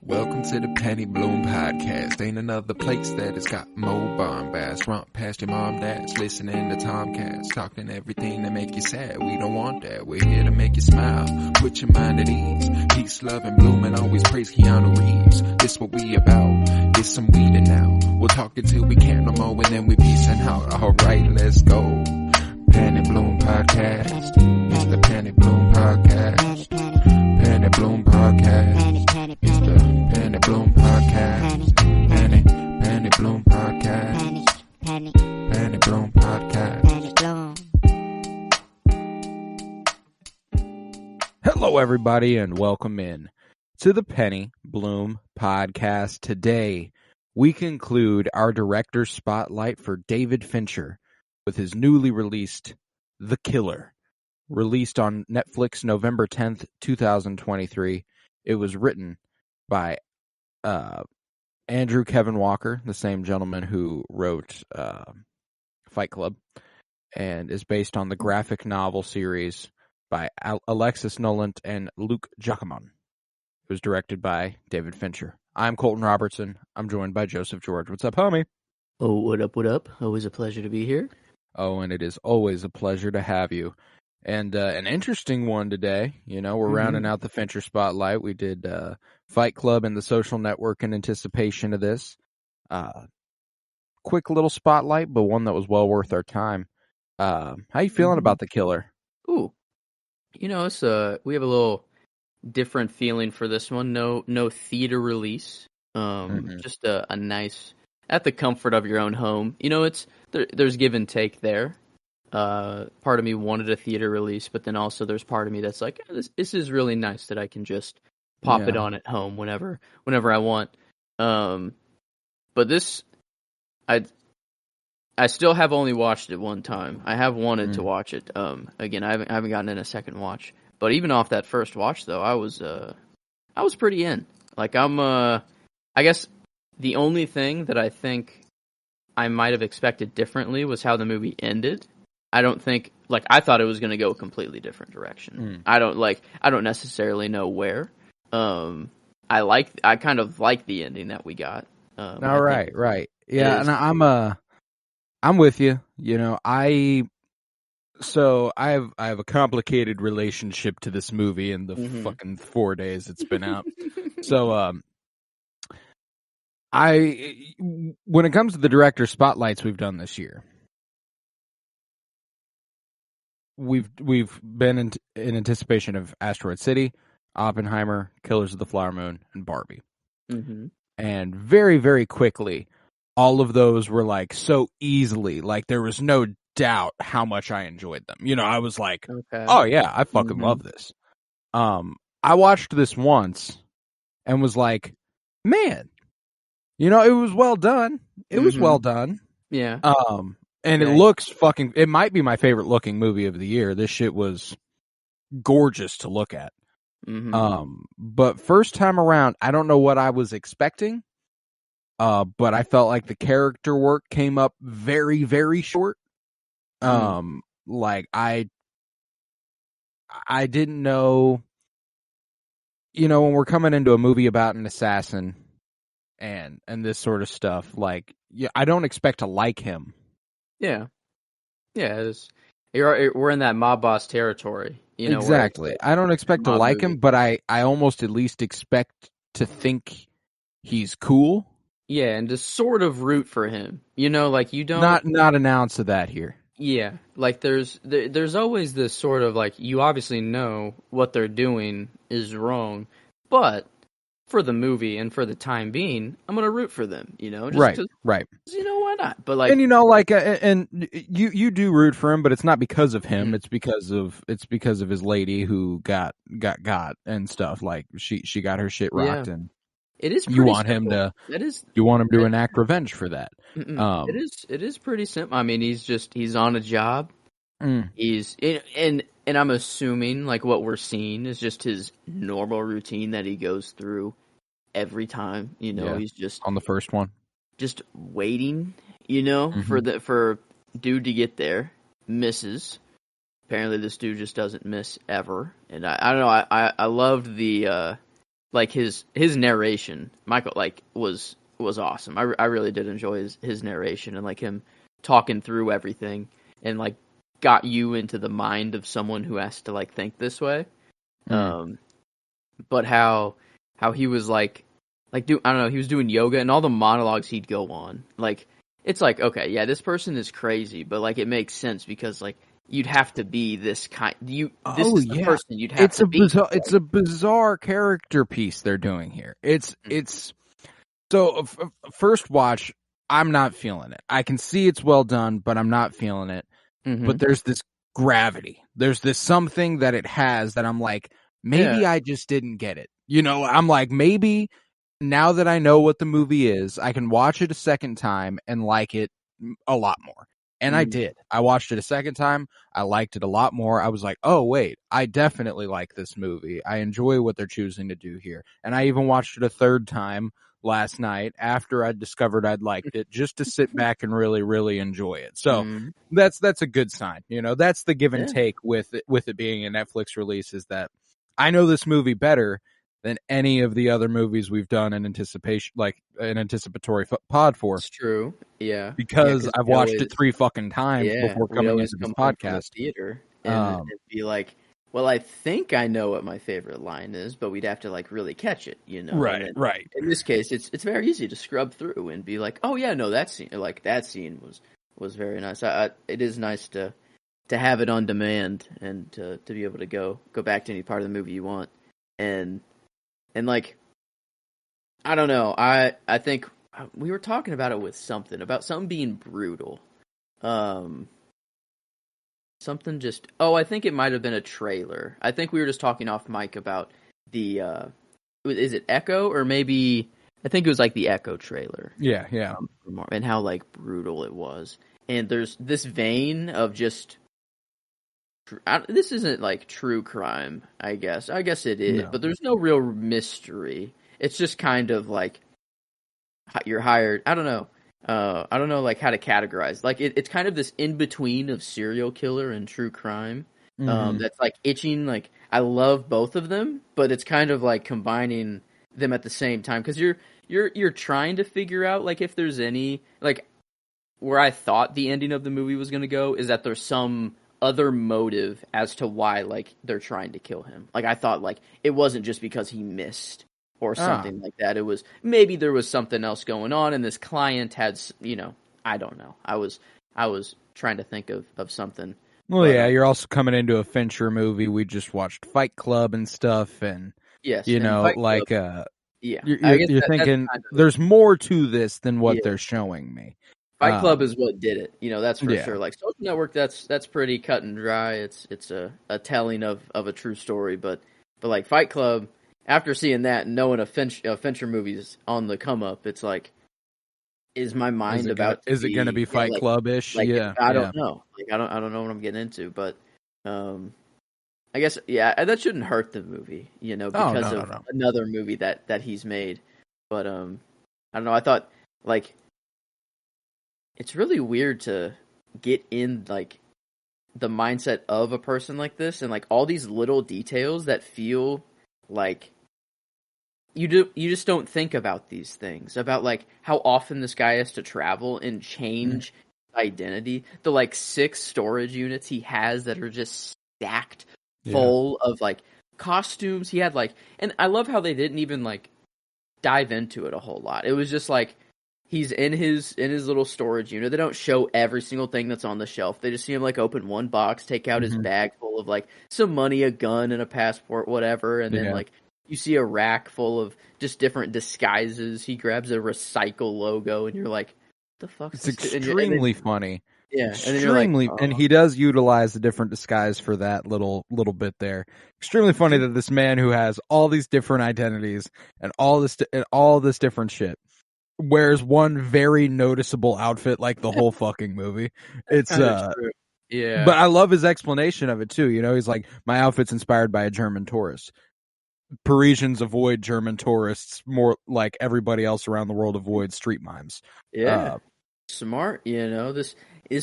Welcome to the 𝗙𝗶𝗰𝗵𝗲𝗍 podcast. Ain't another place that has got more bombast. Romp past your mom, dads, listening to Tomcats, talking everything that make you sad. We don't want that. We're here to make you smile. Put your mind at ease. Peace, love, and bloom, and always praise Keanu Reeves. This what we about. This some weeding now. We'll talk until we can't no more, and then we peacing out. All right, let's go. 𝗙𝗶𝗰𝗵𝗲𝗍 podcast. It's the 𝗙𝗶𝗰𝗵𝗲𝗍 podcast. 𝗙𝗶𝗰𝗵𝗲𝗍 podcast. It's the 𝗙𝗶𝗰𝗵𝗲𝗍 podcast. 𝗙𝗶𝗰𝗵𝗲𝗍 podcast. 𝗙𝗶𝗰𝗵𝗲𝗍 podcast. Hello, everybody, and welcome in to the 𝗙𝗶𝗰𝗵𝗲𝗍 podcast. Today, we conclude our director's spotlight for David Fincher with his newly released The Killer, released on Netflix November 10th, 2023. It was written by Andrew Kevin Walker, the same gentleman who wrote Fight Club, and is based on the graphic novel series by Alexis Nolant and Luc Jacquemin. It was directed by David Fincher. I'm Colton Robertson. I'm joined by Joseph George. What's up, homie? Oh, what up, what up? Always a pleasure to be here. Oh, and it is always a pleasure to have you. And an interesting one today. You know, we're rounding out the Fincher spotlight. We did Fight Club and The Social Network in anticipation of this. Quick little spotlight, but one that was well worth our time. How you feeling about The Killer? Ooh, you know, it's we have a little different feeling for this one. No theater release. Just a nice, at the comfort of your own home. You know, there's give and take there. Part of me wanted a theater release, but then also there's part of me that's like, this is really nice that I can just pop it on at home whenever I want. But this, I still have only watched it one time. I have wanted to watch it. Again, I haven't gotten in a second watch. But even off that first watch, though, I was pretty in. Like I guess the only thing that I think I might have expected differently was how the movie ended. I don't think, like, I thought it was going to go a completely different direction. I don't necessarily know where. I kind of like the ending that we got. Right. Yeah, and I'm with you. You know, I have a complicated relationship to this movie in the fucking 4 days it's been out. So, when it comes to the director spotlights we've done this year, we've been in anticipation of Asteroid City, Oppenheimer, Killers of the Flower Moon, and Barbie. And very, very quickly, all of those were like so easily, like there was no doubt how much I enjoyed them. You know, I was like, oh yeah, I fucking love this. I watched this once and was like, man, you know, it was well done. It was well done. Yeah. And it looks it might be my favorite looking movie of the year. This shit was gorgeous to look at. But first time around, I don't know what I was expecting. But I felt like the character work came up very, very short. Like I didn't know, you know, when we're coming into a movie about an assassin and this sort of stuff, like, yeah, I don't expect to like him. Yeah. We're in that mob boss territory, you know. Exactly. I don't expect to like him, but I almost at least expect to think he's cool. Yeah, and to sort of root for him. You know, like you don't not an ounce of that here. Yeah, like there's always this sort of like, you obviously know what they're doing is wrong, but for the movie and for the time being, I'm gonna root for them. You know, just right. You know, why not? But like, and you know, like, and you do root for him, but it's not because of him. It's because of his lady who got and stuff. Like she got her shit rocked, and it is. You want him to enact revenge for that. It is pretty simple. I mean, he's on a job. He's and I'm assuming like what we're seeing is just his normal routine that he goes through every time. You know, he's just on the first one, just waiting. You know, for dude to get there, misses. Apparently, this dude just doesn't miss ever. And I don't know. I loved the like his narration, Michael, like was awesome. I really did enjoy his narration and like him talking through everything and like got you into the mind of someone who has to like think this way. But how he was like I don't know, he was doing yoga and all the monologues he'd go on. Like it's like, okay, yeah, this person is crazy, but like it makes sense because like you'd have to be this kind. This is the person you'd have to be. It's a bizarre character piece they're doing here. It's so first watch, I'm not feeling it. I can see it's well done, but I'm not feeling it. But there's this gravity. There's this something that it has that I'm like, maybe I just didn't get it. You know, I'm like, maybe now that I know what the movie is, I can watch it a second time and like it a lot more. And I did. I watched it a second time. I liked it a lot more. I was like, oh, wait, I definitely like this movie. I enjoy what they're choosing to do here. And I even watched it a third time last night after I discovered I'd liked it, just to sit back and really, really enjoy it. So that's a good sign. You know, that's the give and take with it being a Netflix release, is that I know this movie better than any of the other movies we've done in anticipation, like an anticipatory pod for. It's true, yeah, because I've watched it 3 fucking times before coming into this podcast. Theater and be like, well, I think I know what my favorite line is, but we'd have to like really catch it, you know? Right, right. In this case, it's very easy to scrub through and be like, oh yeah, no, that scene was very nice. It is nice to have it on demand and to be able to go back to any part of the movie you want. And like, I don't know. I think we were talking about it with something being brutal. Something just. Oh, I think it might have been a trailer. I think we were just talking off mic about the. Is it Echo or maybe? I think it was like the Echo trailer. Yeah, yeah. And how like brutal it was. And there's this vein of just. This isn't like true crime, I guess. I guess it is, but there's no real mystery. It's just kind of like you're hired. I don't know. I don't know like how to categorize. Like it's kind of this in between of serial killer and true crime. That's like itching. Like I love both of them, but it's kind of like combining them at the same time because you're trying to figure out like if there's any like where I thought the ending of the movie was going to go is that there's some other motive as to why like they're trying to kill him. Like I thought like it wasn't just because he missed or something like that. It was maybe there was something else going on and this client had, you know, I don't know. I was trying to think of something. Well, yeah, you're also coming into a Fincher movie. We just watched Fight Club and stuff, and you know, like you're thinking there's more to this than what they're showing me. Fight Club is what did it, you know. That's for sure. Like Social Network, that's pretty cut and dry. It's a telling of a true story, but like Fight Club, after seeing that and knowing a Fincher movie's on the come up, it's like, is my mind it going to be Fight Club-ish? Like, I don't know. Like I don't know what I'm getting into, but I guess that shouldn't hurt the movie, you know, because of another movie that he's made. But I don't know. I thought like. It's really weird to get in like the mindset of a person like this and like all these little details that feel like you just don't think about these things, about like how often this guy has to travel and change identity. The like 6 storage units he has that are just stacked full of like costumes. He had like, and I love how they didn't even like dive into it a whole lot. It was just like, he's in his little storage unit. They don't show every single thing that's on the shelf. They just see him like open one box, take out his bag full of like some money, a gun, and a passport, whatever. And then like you see a rack full of just different disguises. He grabs a recycle logo, and you're like, "The fuck?" It's extremely funny. Yeah, extremely, like, and he does utilize a different disguise for that little bit there. Extremely funny that this man who has all these different identities and all this different shit wears one very noticeable outfit like the whole fucking movie. It's yeah. But I love his explanation of it too. You know, he's like, my outfit's inspired by a German tourist. Parisians avoid German tourists more like everybody else around the world avoids street mimes. Yeah. Smart, you know. This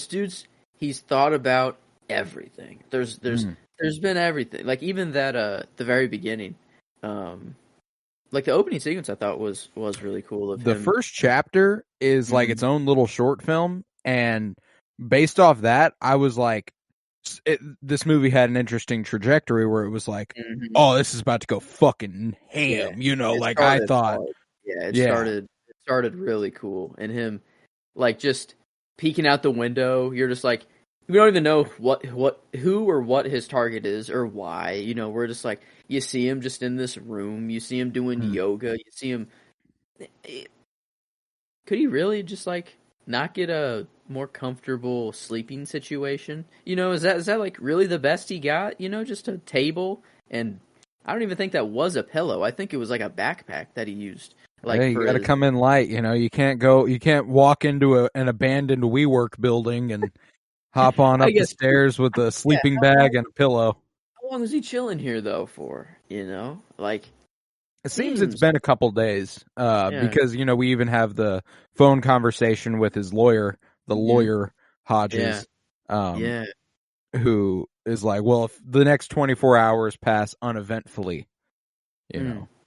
dude's he's thought about everything. There's been everything. Like even that the very beginning Like the opening sequence, I thought was really cool. Of the him. first chapter is like its own little short film, and based off that, I was like, this movie had an interesting trajectory where it was like, oh, this is about to go fucking ham, like I thought. Hard. Yeah, it started really cool, and him like just peeking out the window. You're just like, we don't even know who or what his target is or why. We're just like, you see him just in this room. You see him doing yoga. You see him. Could he really just like not get a more comfortable sleeping situation? Is that like really the best he got? Just a table, and I don't even think that was a pillow. I think it was like a backpack that he used. Like, hey, you got to come in light. You can't walk into an abandoned WeWork building and hop on up the stairs with a sleeping bag and a pillow. How long is he chilling here though for? Like it seems it's been a couple days. Because we even have the phone conversation with his lawyer, the lawyer Hodges, who is like, well, if the next 24 hours pass uneventfully,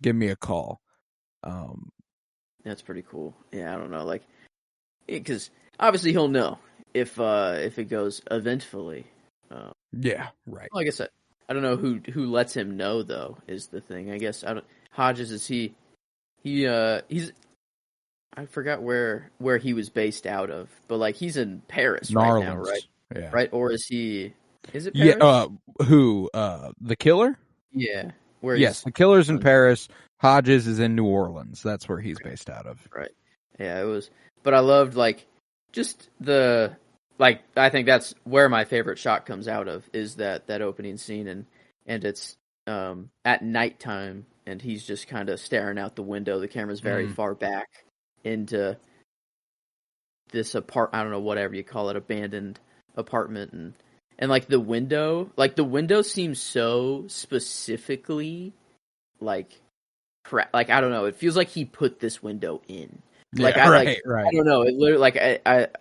give me a call. That's pretty cool. Yeah, I don't know, like, because obviously he'll know if it goes eventfully. Yeah, right. Like I said, I don't know who lets him know though. Is the thing. I guess Hodges is he's I forgot where he was based out of, but like he's in Paris right now, right? Yeah. Right, or is he? Is it Paris? Yeah. Who? The killer? Yeah. Yes, the killer's in Paris. Hodges is in New Orleans. That's where he's based out of. Right. Yeah, it was. But I loved like just the like. I think that's where my favorite shot comes out of is that opening scene, and it's at nighttime, and he's just kind of staring out the window. The camera's very far back into this I don't know, whatever you call it, abandoned apartment, and like the window seems so specifically like like I don't know, it feels like he put this window in. Like right. I don't know, it literally like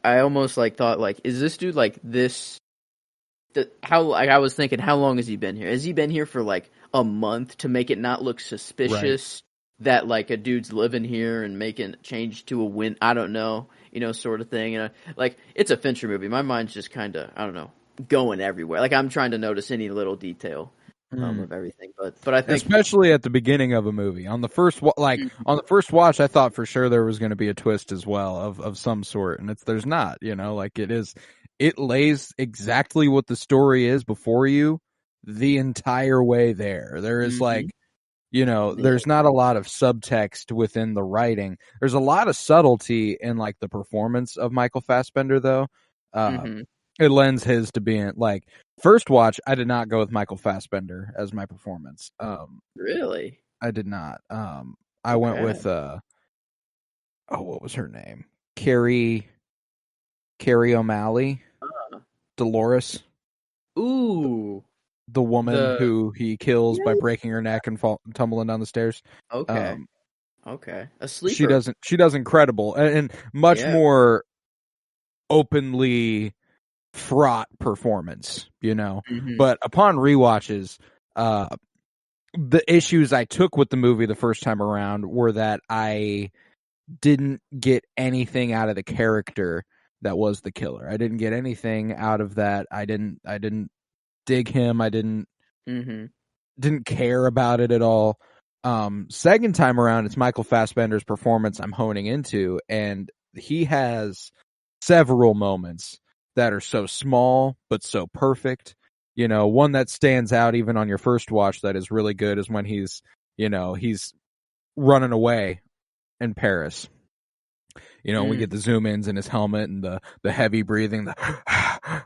I almost like thought like, is this dude like this? How like I was thinking, how long has he been here? Has he been here for like a month to make it not look suspicious that like a dude's living here and making change to a win? I don't know, sort of thing. Like it's a Fincher movie. My mind's just kind of, I don't know, going everywhere. Like I'm trying to notice any little detail of everything. But I think especially at the beginning of a movie, on the first on the first watch, I thought for sure there was going to be a twist as well of some sort, and there's not. Like it lays exactly what the story is before you the entire way there. There is like, there's not a lot of subtext within the writing. There's a lot of subtlety in like the performance of Michael Fassbender though. It lends his to being like, first watch, I did not go with Michael Fassbender as my performance. Really? I did not. I went with what was her name? Carrie O'Malley. Dolores. Ooh. The woman who he kills by breaking her neck and tumbling down the stairs. Okay. A sleeper. She does incredible and much more openly fraught performance, But upon rewatches, the issues I took with the movie the first time around were that I didn't get anything out of the character that was the killer. I didn't get anything out of that. I didn't dig him. I didn't care about it at all. Second time around, it's Michael Fassbender's performance I'm honing into, and he has several moments that are so small but so perfect. One that stands out even on your first watch that is really good is when he's running away in Paris. We get the zoom ins in his helmet and the heavy breathing,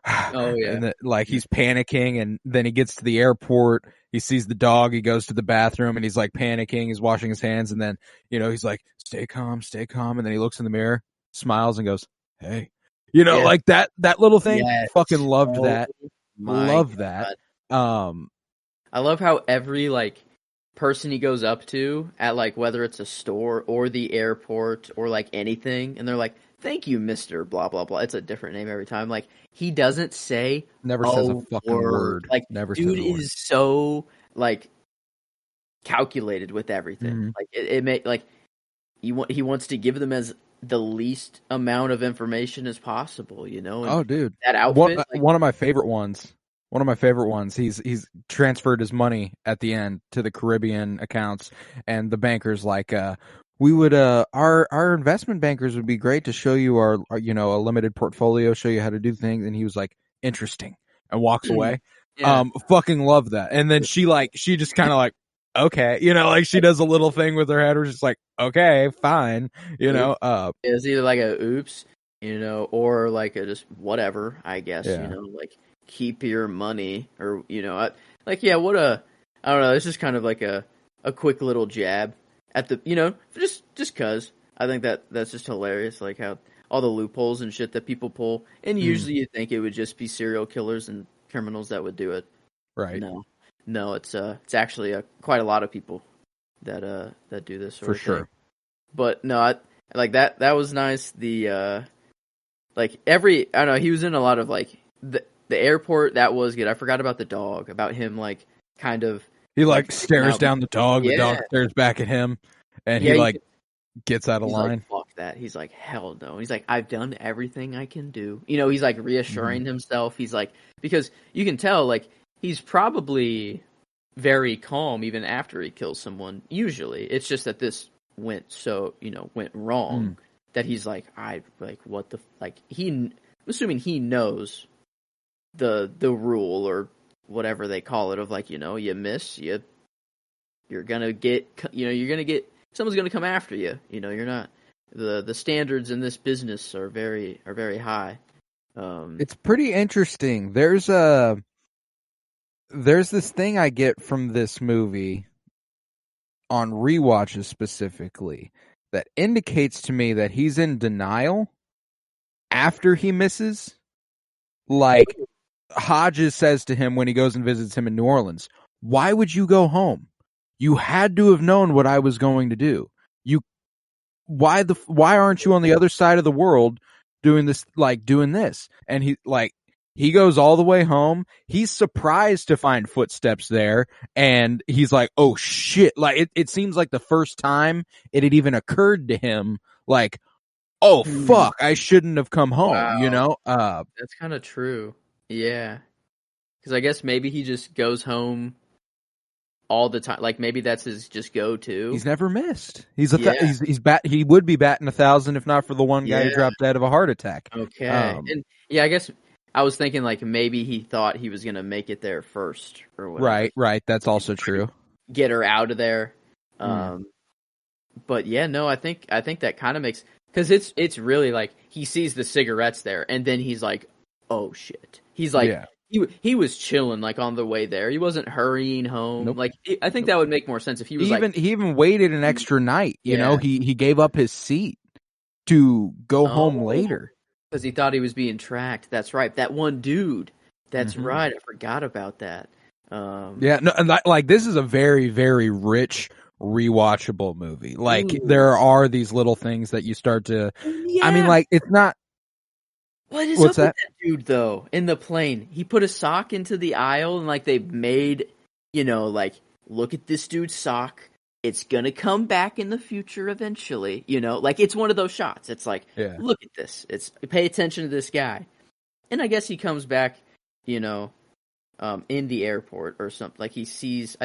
and like he's panicking, and then he gets to the airport, he sees the dog, he goes to the bathroom and he's like panicking, he's washing his hands, and then he's like, stay calm, and then he looks in the mirror, smiles and goes, hey, like that little thing. Fucking loved that. Love that. I love how every like person he goes up to at like whether it's a store or the airport or like anything, and they're like, thank you, Mr. blah blah blah. It's a different name every time. Like he doesn't say never says a fucking word. Like never dude says a word. Is so like calculated with everything. Like it may like he wants to give them as the least amount of information as possible, you know. And dude, that outfit, one of my favorite ones. One of my favorite ones. He's transferred his money at the end to the Caribbean accounts, and the banker's like, we would our investment bankers would be great to show you our you know, a limited portfolio, show you how to do things. And he was like, interesting, and walks away. Yeah. Fucking love that. And then she just kind of like, okay, you know, like she does a little thing with her head where she's like, okay, fine, you know. It's either like a oops, you know, or like a just whatever, I guess, you know, like keep your money, or you know, I don't know. It's just kind of like a quick little jab at the, you know, just cause I think that's just hilarious, like how all the loopholes and shit that people pull, and usually you think it would just be serial killers and criminals that would do it. Right. No, it's actually quite a lot of people that do this sort for of sure. thing. But no, like that was nice. The like I don't know, he was in a lot of like the airport, that was good. I forgot about the dog, about him like kind of he like stares down the dog, the dog stares back at him, and he like gets out of line. Like, fuck that. He's like, hell no. He's like, I've done everything I can do. You know, he's like reassuring himself. He's like, because you can tell like he's probably very calm even after he kills someone. Usually, it's just that this went wrong that he's like, what the like I'm assuming he knows the rule or whatever they call it of like, you know, you miss, you're gonna get someone's gonna come after you. You know, you're not the standards in this business are very high. It's pretty interesting. There's this thing I get from this movie on rewatches specifically that indicates to me that he's in denial after he misses. Like Hodges says to him when he goes and visits him in New Orleans, why would you go home? You had to have known what I was going to do. Why aren't you on the other side of the world doing this? And he goes all the way home. He's surprised to find footsteps there, and he's like, oh shit. Like it seems like the first time it had even occurred to him, like, oh fuck, I shouldn't have come home. Wow. You know? That's kind of true. Yeah. Because I guess maybe he just goes home all the time. Like maybe that's his just go-to. He's never missed. He would be batting 1,000 if not for the one guy who dropped dead of a heart attack. Okay. And I guess I was thinking like maybe he thought he was gonna make it there first or whatever. Right. That's also true. Get her out of there. But yeah, no, I think that kind of makes, because it's really like he sees the cigarettes there, and then he's like, oh shit. He's like, he was chilling like on the way there. He wasn't hurrying home. Nope. Like I think that would make more sense if he was he even waited an extra night. You know, he gave up his seat to go home later because he thought he was being tracked. That's right. That one dude. That's right. I forgot about that. Like this is a very, very rich, rewatchable movie. Like there are these little things that you start to. I mean, like it's not. What's up with that dude though? In the plane, he put a sock into the aisle, and like they made, you know, like look at this dude's sock. It's gonna come back in the future eventually. You know, like it's one of those shots. It's like, look at this. It's pay attention to this guy, and I guess he comes back, you know, in the airport or something. Like he sees,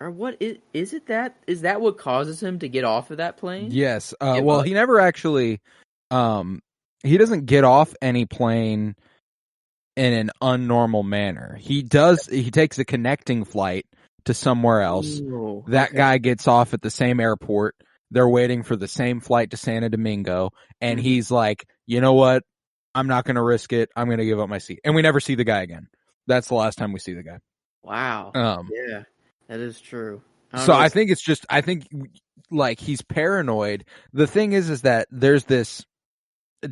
or what is it that is that what causes him to get off of that plane? Yes. Well, he never actually. He doesn't get off any plane in an unnormal manner. He takes a connecting flight to somewhere else. Ooh, that guy gets off at the same airport. They're waiting for the same flight to Santo Domingo. And he's like, you know what? I'm not going to risk it. I'm going to give up my seat. And we never see the guy again. That's the last time we see the guy. Wow. Yeah, that is true. I think like he's paranoid. The thing is that there's this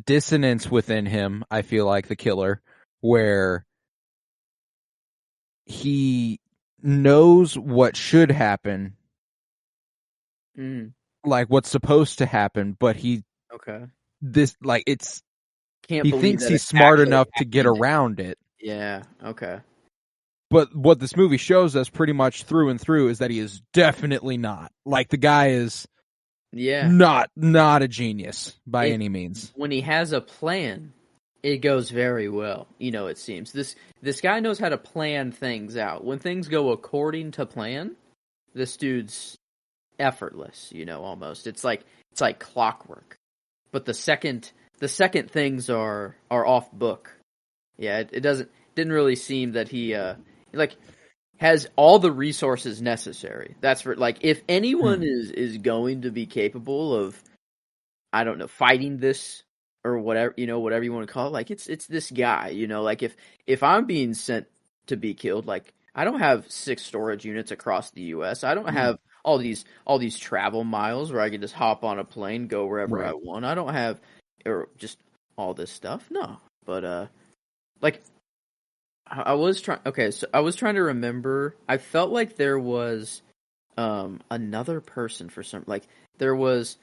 dissonance within him, I feel like, the killer, where he knows what should happen, like what's supposed to happen, but he thinks he's smart enough to get around it. Yeah, okay. But what this movie shows us pretty much through and through is that he is definitely not. Like, the guy is not a genius by any means. When he has a plan, it goes very well, it seems. This guy knows how to plan things out. When things go according to plan, this dude's effortless, almost. It's like clockwork. But the second things are off book. Yeah, it didn't really seem that he has all the resources necessary. That's for if anyone is going to be capable of, I don't know, fighting this or whatever, whatever you want to call it, it's this guy, if I'm being sent to be killed, I don't have 6 storage units across the US. I don't have all these travel miles where I can just hop on a plane, go wherever I want. I don't have or just all this stuff. No. But I was trying to remember. I felt like there was another person for some, there was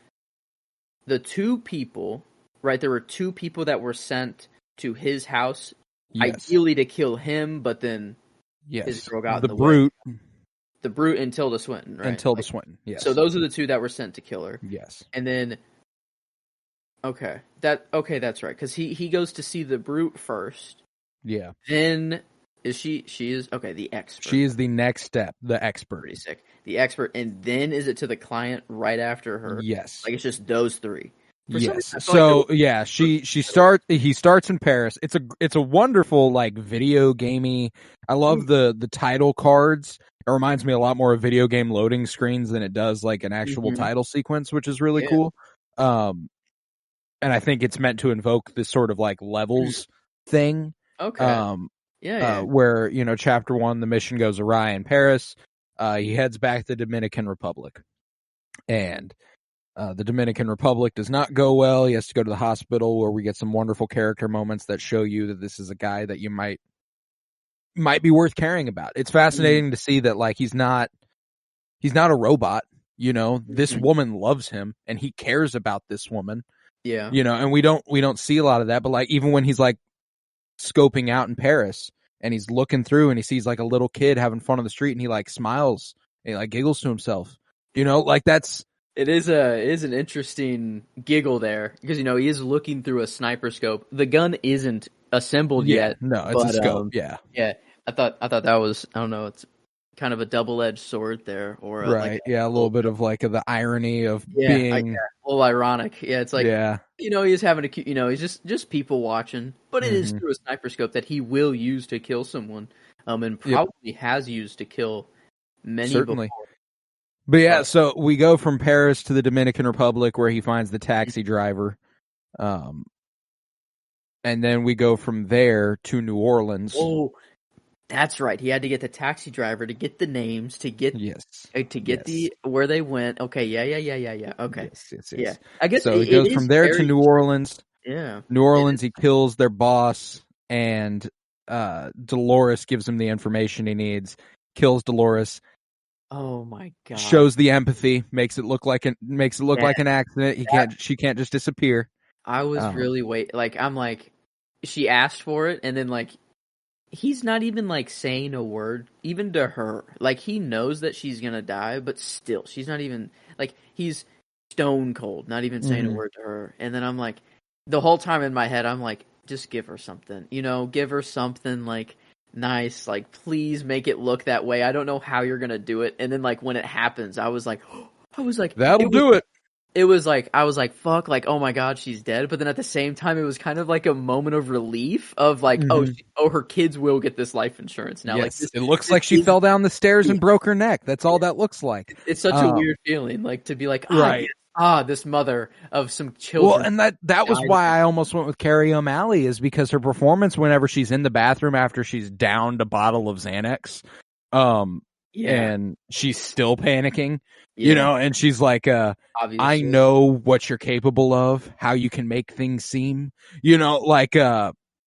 the 2 people, right? There were 2 people that were sent to his house, ideally to kill him, but then his girl got in the brute. way. The Brute and Tilda Swinton, right? And Tilda Swinton, yes. So those are the 2 that were sent to kill her. Yes. And then, that's right, because he goes to see the Brute first. Yeah. Then she is the expert. She is the next step, the expert. Pretty sick. The expert, and then is it to the client right after her? Yes. It's just those 3. Yes. So he starts in Paris. It's a wonderful video gamey. I love the title cards. It reminds me a lot more of video game loading screens than it does an actual title sequence, which is really cool. And I think it's meant to invoke this sort of levels thing. Okay. Where chapter 1, the mission goes awry in Paris. He heads back to the Dominican Republic, and the Dominican Republic does not go well. He has to go to the hospital, where we get some wonderful character moments that show you that this is a guy that you might be worth caring about. It's fascinating to see that he's not a robot. This woman loves him, and he cares about this woman. Yeah. And we don't see a lot of that, but even when he's scoping out in Paris and he's looking through and he sees a little kid having fun on the street, and he smiles and he giggles to himself. That's. It is an interesting giggle there, because he is looking through a sniper scope. The gun isn't assembled yet. No, it's a scope. Yeah. I thought that was, I don't know, it's kind of a double-edged sword there, or right. A little bit of the irony of being a little ironic. Yeah, it's he's having he's just people watching, but it is through a sniper scope that he will use to kill someone, and probably has used to kill many certainly before. But so we go from Paris to the Dominican Republic, where he finds the taxi driver. And then we go from there to New Orleans. Oh, that's right. He had to get the taxi driver to get the names, to get the where they went. Okay, yeah. Okay. Yes. Yeah. I guess so. He goes from there to New Orleans. Yeah. New Orleans, he kills their boss, and Dolores gives him the information he needs. Kills Dolores. Oh my god! Shows the empathy, makes it look like an accident. She can't just disappear. I was really she asked for it, and then he's not even saying a word, even to her. He knows that she's gonna die, but still, she's not even he's stone cold, not even saying a word to her. And then I'm the whole time in my head, I'm just give her something, give her something nice, please make it look that way. I don't know how you're gonna do it. And then when it happens, I was like that'll do it. It was I was fuck, oh my god, she's dead. But then at the same time, it was kind of a moment of relief of her kids will get this life insurance now. Yes. It looks like she fell down the stairs and broke her neck. That's all that looks like. It's such a weird feeling, to be right. This mother of some children. Well, and that was why I almost went with 𝗙𝗄𝗄𝗃𝗃, is because her performance whenever she's in the bathroom after she's downed a bottle of Xanax, and she's still panicking, and she's I know what you're capable of, how you can make things seem,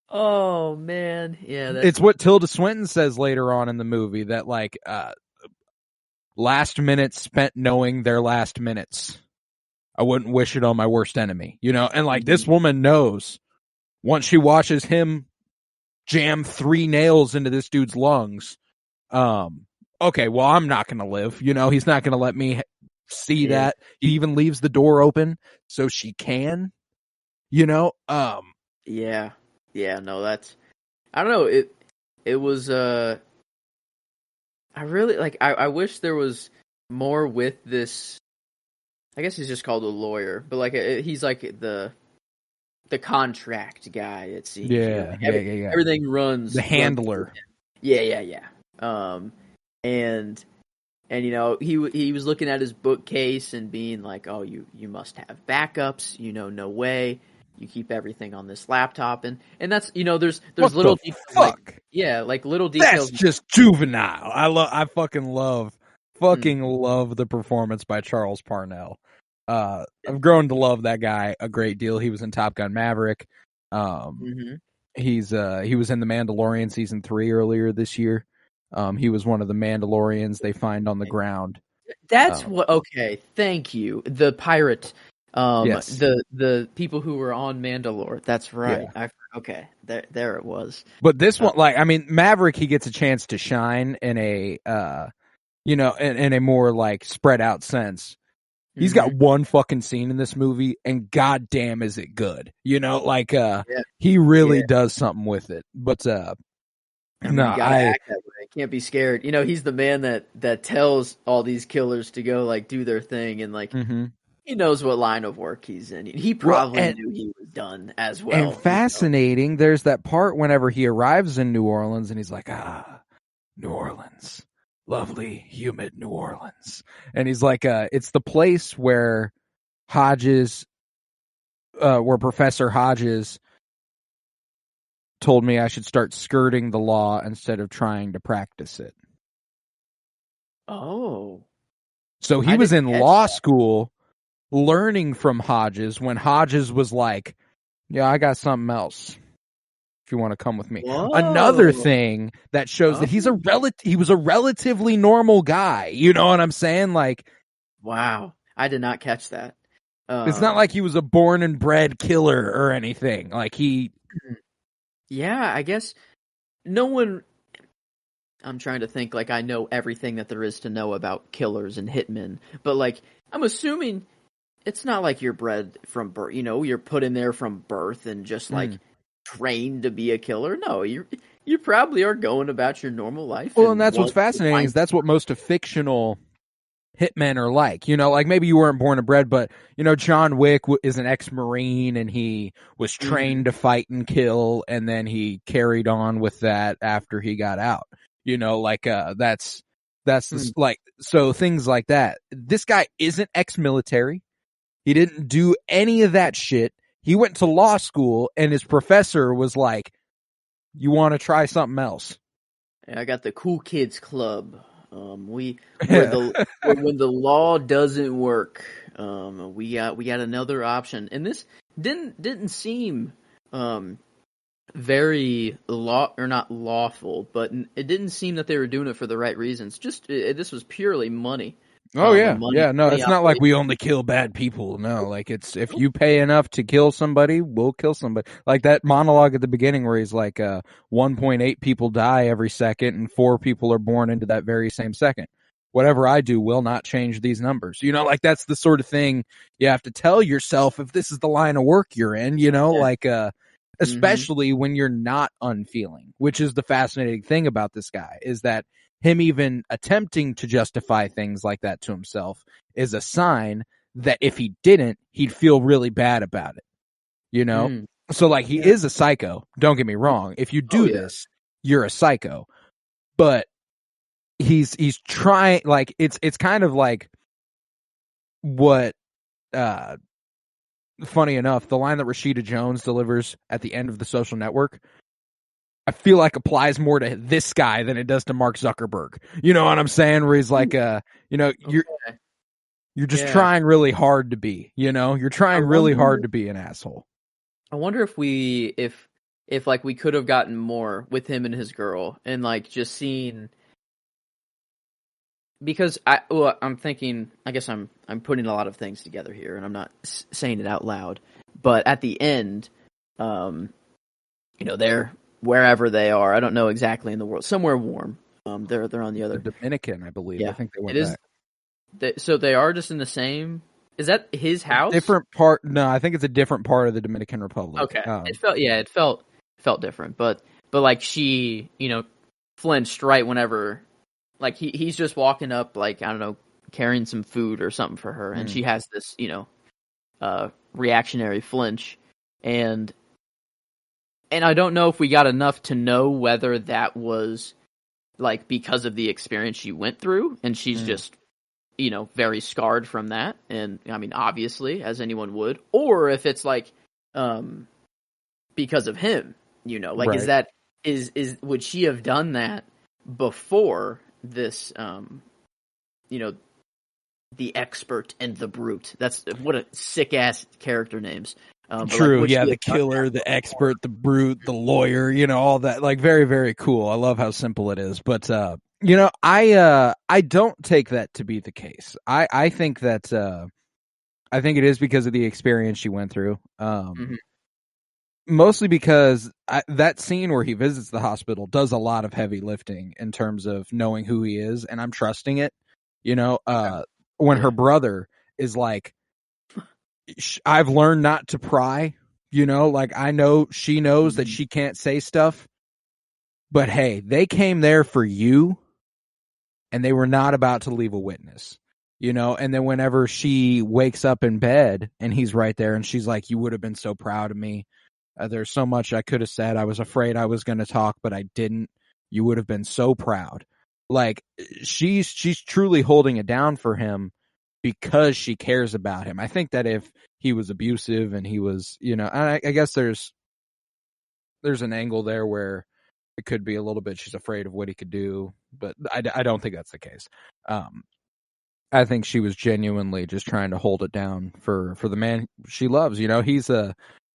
oh man, yeah. It's what Tilda Swinton says later on in the movie, that last minutes spent knowing their last minutes. I wouldn't wish it on my worst enemy, and this woman knows once she watches him jam 3 nails into this dude's lungs, Okay, well, I'm not going to live. You know, he's not going to let me see that. He even leaves the door open so she can, you know? Yeah. Yeah, no, that's, I don't know, it was, I really, like, I wish there was more with this, I guess he's just called a lawyer, but, like, he's, like, the contract guy, it seems. Yeah, you know? yeah. Everything runs. The handler. Yeah. And you know, he was looking at his bookcase and being like, "Oh, you must have backups. You know, no way. You keep everything on this laptop." And that's, you know, there's what little the details, fuck? like little details. That's just juvenile. I fucking love the performance by Charles Parnell. I've grown to love that guy a great deal. He was in Top Gun Maverick. He was in The Mandalorian season 3 earlier this year. He was one of the Mandalorians they find on the ground. That's okay, thank you. The pirate, yes. the people who were on Mandalore. That's right. Yeah. Okay, there it was. But this one, like, I mean, Maverick, he gets a chance to shine in a, you know, in a more like spread out sense. He's got one fucking scene in this movie, and goddamn, is it good? You know, like, he really does something with it. But no, you gotta act that way. Can't be scared. You know, he's the man that tells all these killers to go like do their thing, and like he knows what line of work he's in. He probably knew he was done as well. And fascinating, there's that part whenever he arrives in New Orleans, and he's like, New Orleans. Lovely, humid New Orleans. And he's like, it's the place where Hodges, where Professor Hodges told me I should start skirting the law instead of trying to practice it. Oh. So he was in law school learning from Hodges when Hodges was like, yeah, I got something else. If you want to come with me. Whoa. Another thing that shows that he was a relatively normal guy. You know what I'm saying? Like, wow, I did not catch that. It's not like he was a born and bred killer or anything. Like he. Yeah, I guess no one. I'm trying to think. Like, I know everything that there is to know about killers and hitmen, but like, I'm assuming it's not like you're bred from birth. You know, you're put in there from birth and just like trained to be a killer. No, you probably are going about your normal life. Well, and that's what's fascinating is that's what most of fictional hitmen are like. You know, like maybe you weren't born and bred, but you know, John Wick is an ex-Marine and he was trained to fight and kill, and then he carried on with that after he got out. You know, like that's like, so things like that. This guy isn't ex-military. He didn't do any of that shit. He went to law school, and his professor was like, "You want to try something else?" I got the Cool Kids Club. When the law doesn't work, we got another option, and this didn't seem very not lawful, but it didn't seem that they were doing it for the right reasons. Just this was purely money. Oh yeah. No, it's not like we only kill bad people. No, like it's if you pay enough to kill somebody, we'll kill somebody. Like that monologue at the beginning where he's like, 1.8 people die every second and 4 people are born into that very same second. Whatever I do will not change these numbers. You know, like that's the sort of thing you have to tell yourself if this is the line of work you're in, you know, like, especially when you're not unfeeling, which is the fascinating thing about this guy is that him even attempting to justify things like that to himself is a sign that if he didn't, he'd feel really bad about it. You know? So like he is a psycho. Don't get me wrong. If you do this, you're a psycho. But he's trying, like it's kind of like what funny enough, the line that Rashida Jones delivers at the end of The Social Network, I feel like applies more to this guy than it does to Mark Zuckerberg. You know what I'm saying? Where he's like, you know, you're just trying really hard to be, you know, you're trying really hard to be an asshole. I wonder if like we could have gotten more with him and his girl and like just seeing, because I'm thinking, I guess I'm putting a lot of things together here and I'm not saying it out loud, but at the end, you know, they're wherever they are. I don't know exactly in the world, somewhere warm. They're on the other. The Dominican, I believe. Yeah, I think they went back. So they are just in the same. Is that his house? Different part. No, I think it's a different part of the Dominican Republic. Okay. It felt different, but like she, flinched right whenever, like he's just walking up, like, I don't know, carrying some food or something for her, and she has this, reactionary flinch, and I don't know if we got enough to know whether that was like because of the experience she went through, and she's just, very scarred from that, and I mean, obviously, as anyone would, or if it's like, because of him, like, right. is that would she have done that before this, the expert and the brute? That's what a sick ass character names. True, like, the killer, the expert, the brute, the lawyer, all that, like, very, very cool. I love how simple it is, but I don't take that to be the case. I think that I think it is because of the experience she went through. Mostly because that scene where he visits the hospital does a lot of heavy lifting in terms of knowing who he is, and I'm trusting it. When her brother is like, I've learned not to pry, like, I know she knows that she can't say stuff, but hey, they came there for you, and they were not about to leave a witness, and then whenever she wakes up in bed and he's right there and she's like, you would have been so proud of me. There's so much I could have said. I was afraid I was going to talk, but I didn't. You would have been so proud. Like, she's truly holding it down for him because she cares about him. I think that if he was abusive and he was, I guess there's an angle there where it could be a little bit she's afraid of what he could do, but I don't think that's the case. I think she was genuinely just trying to hold it down for the man she loves.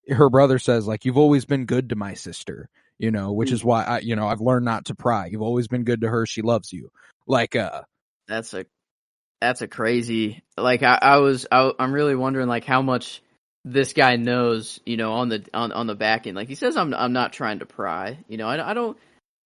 Her brother says, like, you've always been good to my sister, which is why I've learned not to pry. You've always been good to her. She loves you. Like, that's a crazy, like, I'm really wondering, like, how much this guy knows, on the back end. Like, he says, I'm not trying to pry, I don't,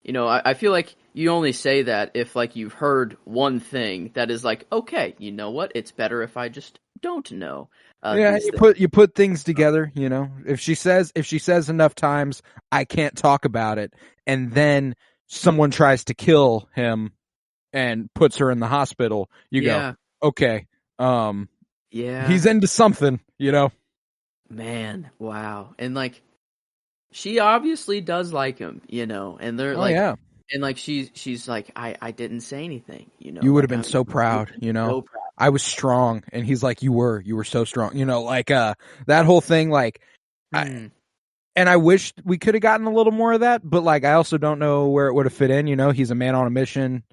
I feel like you only say that if, like, you've heard one thing that is like, okay, you know what? It's better if I just don't know. You put things together, If she says enough times, I can't talk about it, and then someone tries to kill him and puts her in the hospital, you go, okay, he's into something, Man, wow. And, like, she obviously does like him, and they're and, like, she's like, I didn't say anything, You would have been so proud, So proud. I was strong, and he's like, you were so strong, like, that whole thing, like, and I wish we could have gotten a little more of that, but, like, I also don't know where it would have fit in, he's a man on a mission.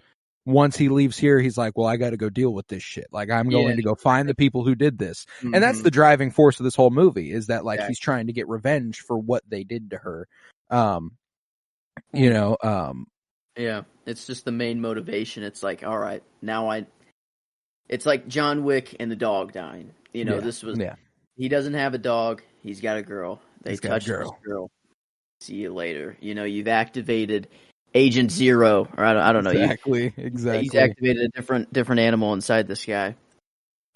Once he leaves here, he's like, well, I got to go deal with this shit. Like, I'm going to go find the people who did this. And that's the driving force of this whole movie, is that, like, he's trying to get revenge for what they did to her. Yeah, it's just the main motivation. It's like, all right, now it's like John Wick and the dog dying. This was, he doesn't have a dog. He's got a girl. They touched this girl. See you later. You've activated Agent Zero, or I don't know. Exactly. He's activated a different animal inside this guy.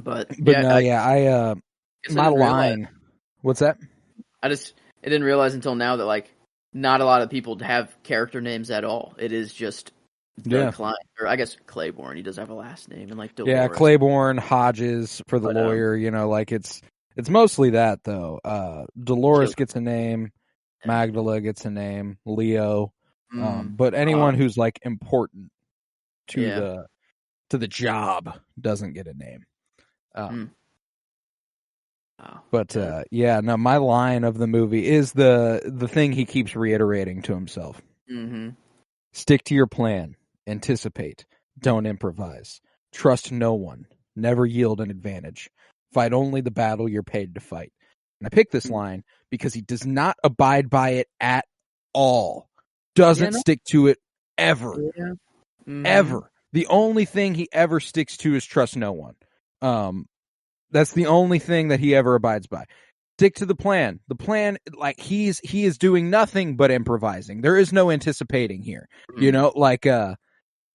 But my line. What's that? I didn't realize until now that, like, not a lot of people have character names at all. It is just Klein, or I guess 𝗙𝗶. He does have a last name, and, like, Dolores. Yeah, 𝗙𝗶, Hodges for the lawyer. Like, it's mostly that, though. Dolores gets a name, Magdala gets a name, Leo. But anyone who's, like, important to the job doesn't get a name. But my line of the movie is the thing he keeps reiterating to himself. Stick to your plan, anticipate, don't improvise, trust no one, never yield an advantage, fight only the battle you're paid to fight. And I picked this line because he does not abide by it at all. Doesn't stick to it ever. Ever. The only thing he ever sticks to is trust no one. That's the only thing that he ever abides by. Stick to the plan. The plan, like, he is doing nothing but improvising. There is no anticipating here. Like,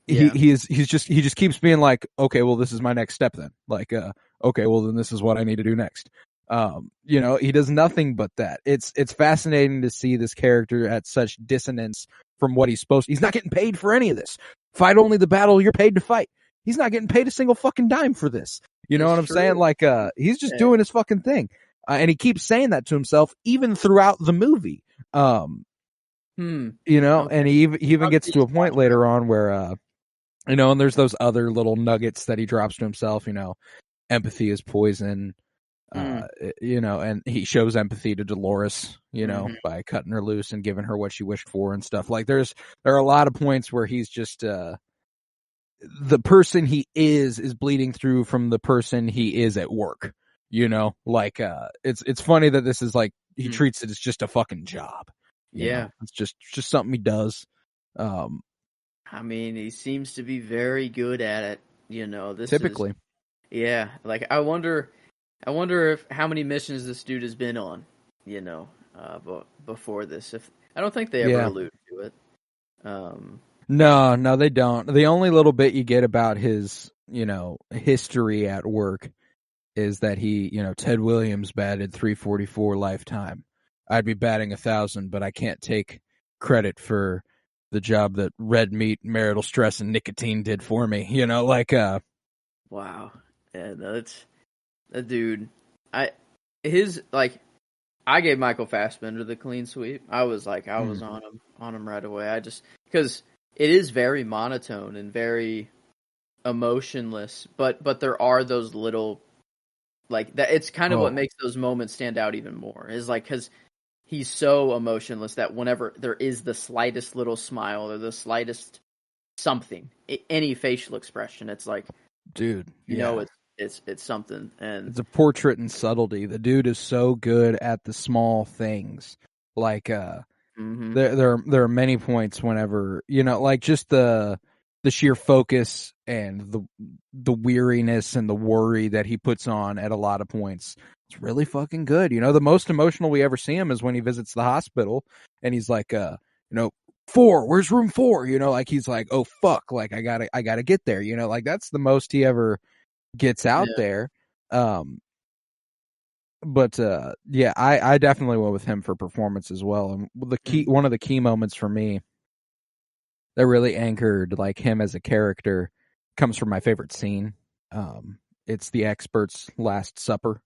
Yeah. he just keeps being like, okay, well, this is my next step then. Like, okay, well, then this is what I need to do next. He does nothing but that. It's fascinating to see this character at such dissonance from what he's supposed to. He's not getting paid for any of this. Fight only the battle you're paid to fight. He's not getting paid a single fucking dime for this. You know what I'm saying? Like, he's just doing his fucking thing. And he keeps saying that to himself even throughout the movie. And he even gets to a point later on where, and there's those other little nuggets that he drops to himself, empathy is poison, and he shows empathy to Dolores, by cutting her loose and giving her what she wished for and stuff. Like there are a lot of points where he's just, the person he is bleeding through from the person he is at work, it's funny that this is like, he treats it as just a fucking job. It's just something he does. He seems to be very good at it. This typically. Like I wonder if how many missions this dude has been on, before this. If I don't think they ever allude to it. No, they don't. The only little bit you get about his, history at work is that he, Ted Williams batted .344 lifetime. I'd be batting 1,000, but I can't take credit for the job that red meat, marital stress, and nicotine did for me. Wow. Yeah, that's a dude. I gave Michael Fassbender the clean sweep. I was on him right away. Because it is very monotone and very emotionless, but there are those little, like, that. It's kind of what makes those moments stand out even more, is like, because he's so emotionless that whenever there is the slightest little smile or the slightest something, any facial expression, it's like, dude, it's something. And it's a portrait in subtlety. The dude is so good at the small things. Like, there are many points whenever, like just the sheer focus and the weariness and the worry that he puts on at a lot of points. It's really fucking good. The most emotional we ever see him is when he visits the hospital and he's like, 4, where's room 4? Like he's like, oh fuck, like I gotta get there. Like that's the most he ever gets out there. But I definitely went with him for performance as well. And one of the key moments for me that really anchored like him as a character comes from my favorite scene. It's the experts' Last Supper.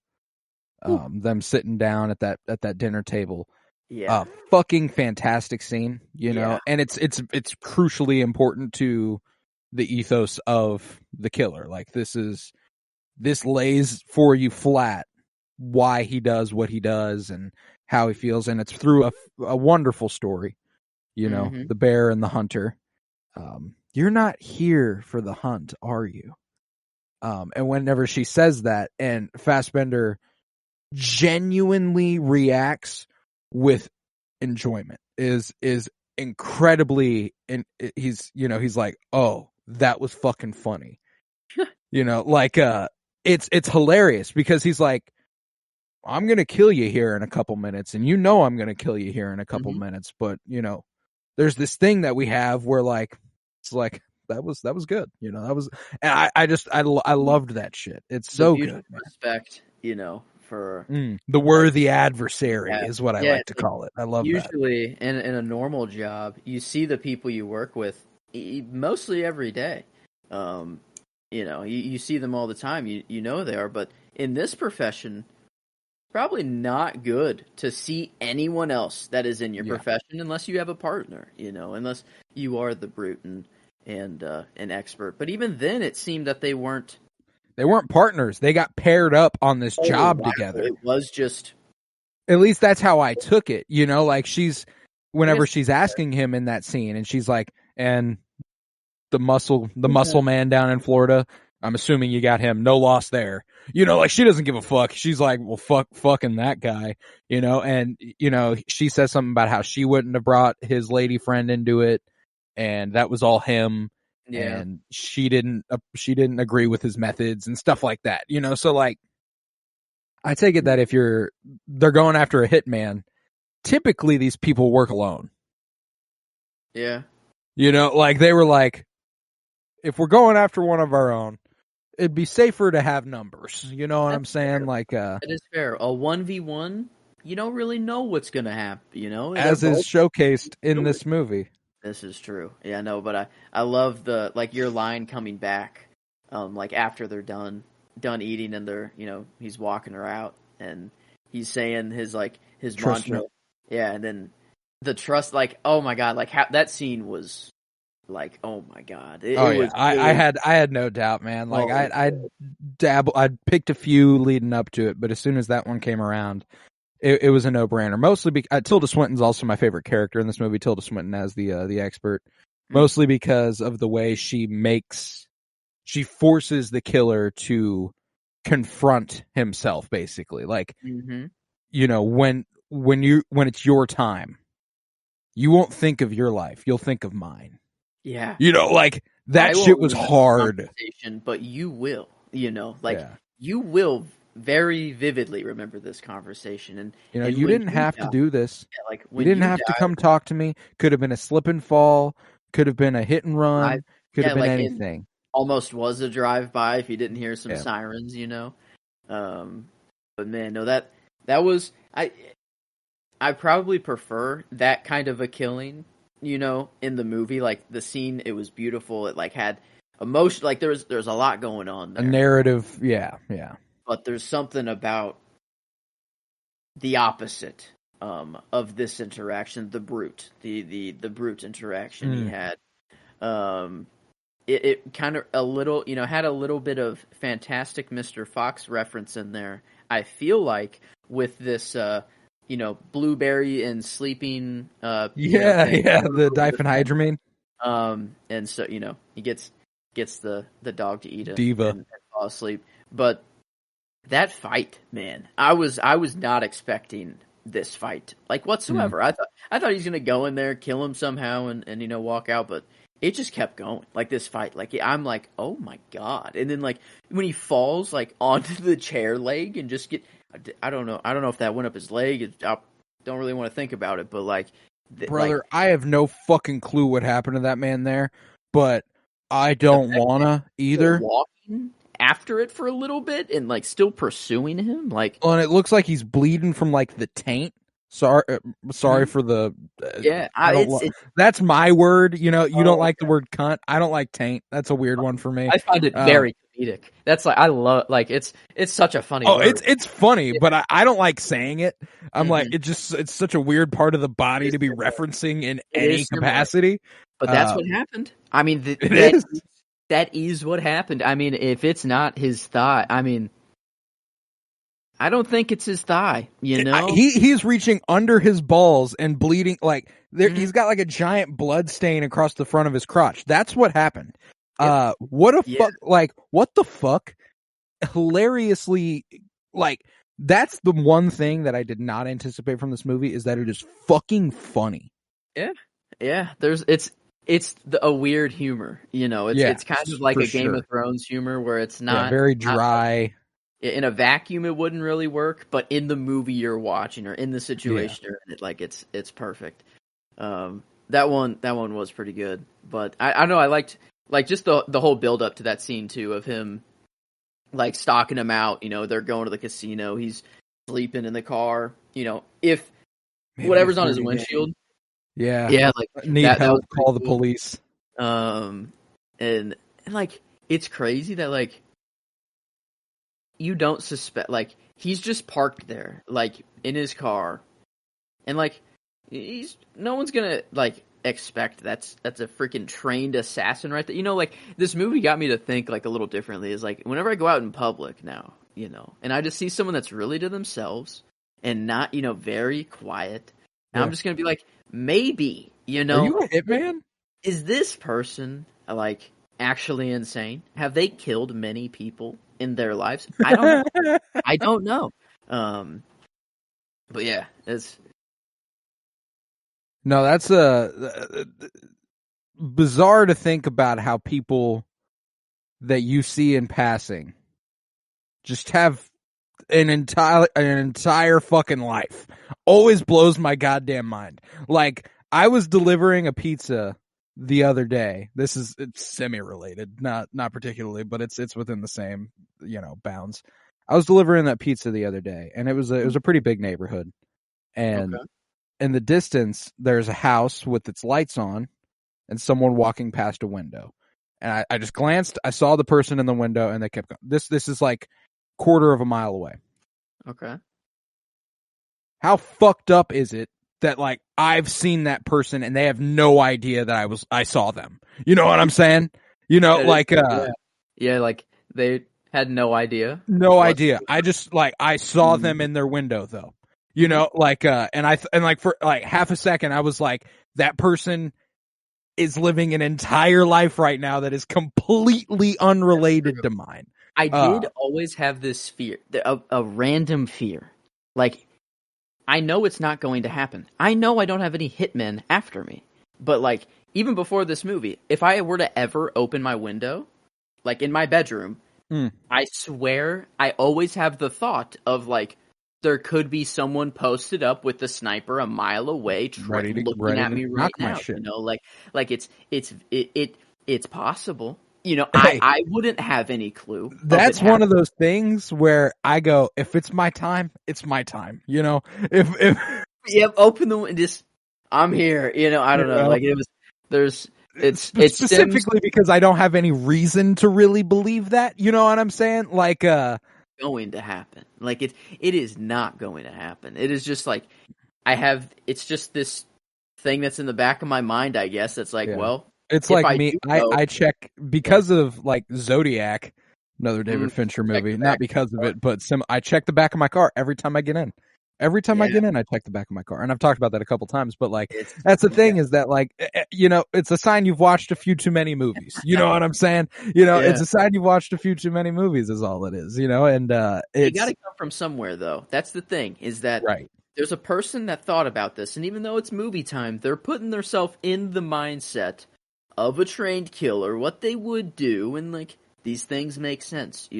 Them sitting down at that dinner table. Yeah. Fucking fantastic scene, and it's crucially important to the ethos of the killer. Like this lays for you flat why he does what he does and how he feels, and it's through a wonderful story. The bear and the hunter. You're not here for the hunt, are you? And whenever she says that, and Fassbender genuinely reacts with enjoyment, is incredibly, and he's like, oh, that was fucking funny. It's hilarious because he's like, I'm going to kill you here in a couple minutes. And I'm going to kill you here in a couple minutes. But, there's this thing that we have where like, it's like, that was good. And I loved that shit. It's so good. Respect, for the worthy adversary is what I like to call it. I love that. Usually in a normal job, you see the people you work with mostly every day. You see them all the time. You know they are, but in this profession, probably not good to see anyone else that is in your profession unless you have a partner, unless you are the brute and an expert. But even then, it seemed that they weren't partners. They got paired up on this job together. It was just, at least that's how I took it. Like she's asking him in that scene, and she's like, and the muscle man down in Florida, I'm assuming you got him. No loss there. Like she doesn't give a fuck. She's like, well, fucking that guy, and, she says something about how she wouldn't have brought his lady friend into it. And that was all him. Yeah. And she didn't agree with his methods and stuff like that. So like, I take it that if they're going after a hitman, typically these people work alone. Yeah. Like they were like, if we're going after one of our own, it'd be safer to have numbers. You know what I'm saying? Fair. Like, it is fair. A 1v1, you don't really know what's gonna happen. You know, as is showcased in this movie. This is true. Yeah, no, but I love the like your line coming back, like after they're done eating and they're he's walking her out and he's saying his mantra. Yeah, and then the trust, like, oh my god, like that scene was like, oh my god. I had no doubt, man. Like I'd picked a few leading up to it, but as soon as that one came around, it was a no-brainer. Mostly because Tilda Swinton's also my favorite character in this movie. Tilda Swinton as the expert, mostly because of the way she forces the killer to confront himself, basically. Like, when it's your time, you won't think of your life, you'll think of mine. Yeah. Like that shit was hard. But you will, you will very vividly remember this conversation. And you didn't have to do this. Yeah, like you didn't have to come talk to me. Could have been a slip and fall. Could have been a hit and run. Could have been anything. Almost was a drive-by if you didn't hear some sirens, But man, no, that was I probably prefer that kind of a killing, in the movie. Like the scene, it was beautiful. It like had emotion. Like there's a lot going on there. A narrative, yeah. But there's something about the opposite of this interaction, the brute interaction he had. It kind of a little, had a little bit of Fantastic Mr. Fox reference in there. I feel like with this, blueberry and sleeping. The 𝗙𝗶ৃ𝗰𝗵𝗲𝗍. And so he gets the dog to eat it diva and fall asleep. But that fight, man, I was not expecting this fight like whatsoever. I thought he was gonna go in there, kill him somehow, and walk out, but it just kept going. Like this fight, like I'm like, oh my god! And then like when he falls like onto the chair leg and just I don't know if that went up his leg. I don't really want to think about it, but like, brother, I have no fucking clue what happened to that man there, but I don't wanna either. Walking after it for a little bit and like still pursuing him, like, and it looks like he's bleeding from like the taint. Sorry for the that's my word. You don't like the word cunt. I don't like taint. That's a weird one for me. I find it very comedic. That's like I love, like it's such a funny word. It's funny, but I don't like saying it. I'm like it's such a weird part of the body to be referencing in any capacity. But that's what happened. I mean, that is what happened. I mean, if it's not his thigh, I mean, I don't think it's his thigh, He's reaching under his balls and bleeding, like, he's got like a giant blood stain across the front of his crotch. That's what happened. Fuck, like, what the fuck? Hilariously, like, that's the one thing that I did not anticipate from this movie, is that it is fucking funny. Yeah. It's a weird humor, it's kind of like a Game of Thrones humor where it's not very dry. In a vacuum, it wouldn't really work, but in the movie you're watching or in the situation you're in, it's perfect. That one was pretty good, but I know I liked just the whole build up to that scene too, of him like stalking him out. They're going to the casino, he's sleeping in the car. If whatever's on his windshield. Yeah, like need help, call the police. And like it's crazy that like you don't suspect, like he's just parked there like in his car, and like no one's gonna like expect that's a freaking trained assassin right there. Like this movie got me to think like a little differently. Is like whenever I go out in public now, and I just see someone that's really to themselves and not very quiet, and I'm just gonna be like, maybe, Are you a hitman? Is this person like actually insane? Have they killed many people in their lives? I don't know. I don't know. But yeah, it's no. That's bizarre to think about how people that you see in passing just have an entire fucking life. Always blows my goddamn mind. Like, I was delivering a pizza the other day. It's semi-related, not particularly, but it's within the same, bounds. I was delivering that pizza the other day, and it was a pretty big neighborhood. And in the distance, there's a house with its lights on and someone walking past a window. And I just glanced, I saw the person in the window, and they kept going. This is like quarter of a mile away. Okay. How fucked up is it that like I've seen that person and they have no idea that I saw them? You know what I'm saying? Like like they had no idea. No idea. I just like I saw them in their window though. And for like half a second I was like, that person is living an entire life right now that is completely unrelated to mine. I did always have this fear, a random fear. Like, I know it's not going to happen. I know I don't have any hitmen after me. But, like, even before this movie, if I were to ever open my window, like in my bedroom, I swear I always have the thought of, like, there could be someone posted up with the sniper a mile away looking at me right now. Like it's possible. I wouldn't have any clue. That's one of those things where I go, if it's my time, it's my time. If open the window, just I'm here. I don't know. Like it's specifically because I don't have any reason to really believe that. You know what I'm saying? Like going to happen. Like it is not going to happen. It is just like it's just this thing that's in the back of my mind, I guess. That's like, well, it's like me. I check because of like Zodiac, another David Fincher movie. Not because of it, but I check the back of my car every time I get in. Every time I get in, I check the back of my car, and I've talked about that a couple times. But like, that's the thing is that like, it's a sign you've watched a few too many movies. You know what I'm saying? It's a sign you've watched a few too many movies. Is all it is. And it got to come from somewhere, though. That's the thing. Is that there's a person that thought about this, and even though it's movie time, they're putting themselves in the mindset of a trained killer, what they would do, and like these things make sense.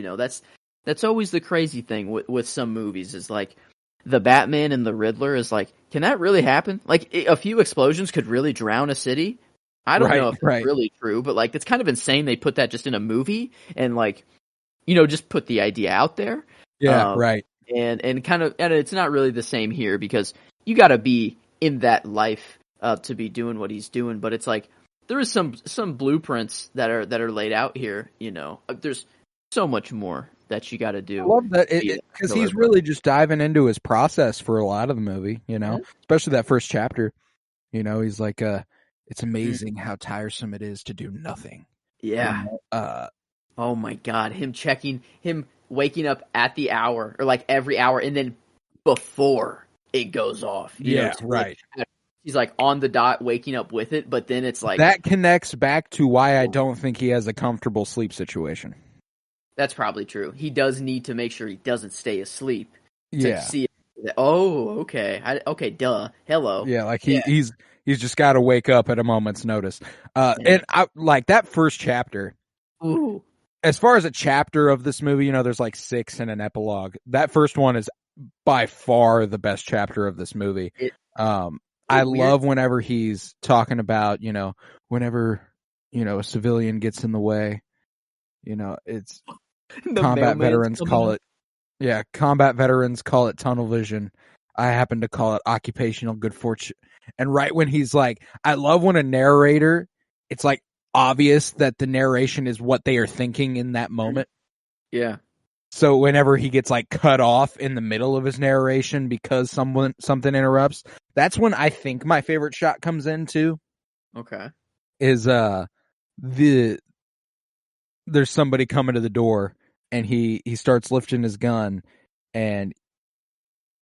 That's always the crazy thing with some movies is like. The Batman and the Riddler is like, can that really happen? Like, a few explosions could really drown a city? I don't know if that's really true, but like, it's kind of insane they put that just in a movie and like, just put the idea out there. Yeah, right. And it's not really the same here because you gotta be in that life to be doing what he's doing, but it's like, there is some blueprints that are laid out here, there's so much more that you got to do. I love that because he's really just diving into his process for a lot of the movie, especially that first chapter. He's like, it's amazing how tiresome it is to do nothing. Yeah. Oh my God. Him waking up at the hour or like every hour and then before it goes off. Right. He's like on the dot waking up with it, but then it's like. That connects back to why I don't think he has a comfortable sleep situation. That's probably true. He does need to make sure he doesn't stay asleep. Yeah. See it. Oh, okay. Okay, duh. Hello. Yeah, like he's just got to wake up at a moment's notice. And I like that first chapter. Ooh. As far as a chapter of this movie, there's like 6 and an epilogue. That first one is by far the best chapter of this movie. I love whenever he's talking about, whenever, a civilian gets in the way. It's combat veterans call it. Yeah, combat veterans call it tunnel vision. I happen to call it occupational good fortune. And right when he's like, I love when a narrator, it's like obvious that the narration is what they are thinking in that moment. Yeah. So whenever he gets like cut off in the middle of his narration because something interrupts, that's when I think my favorite shot comes in too. Okay. Is there's somebody coming to the door and he starts lifting his gun and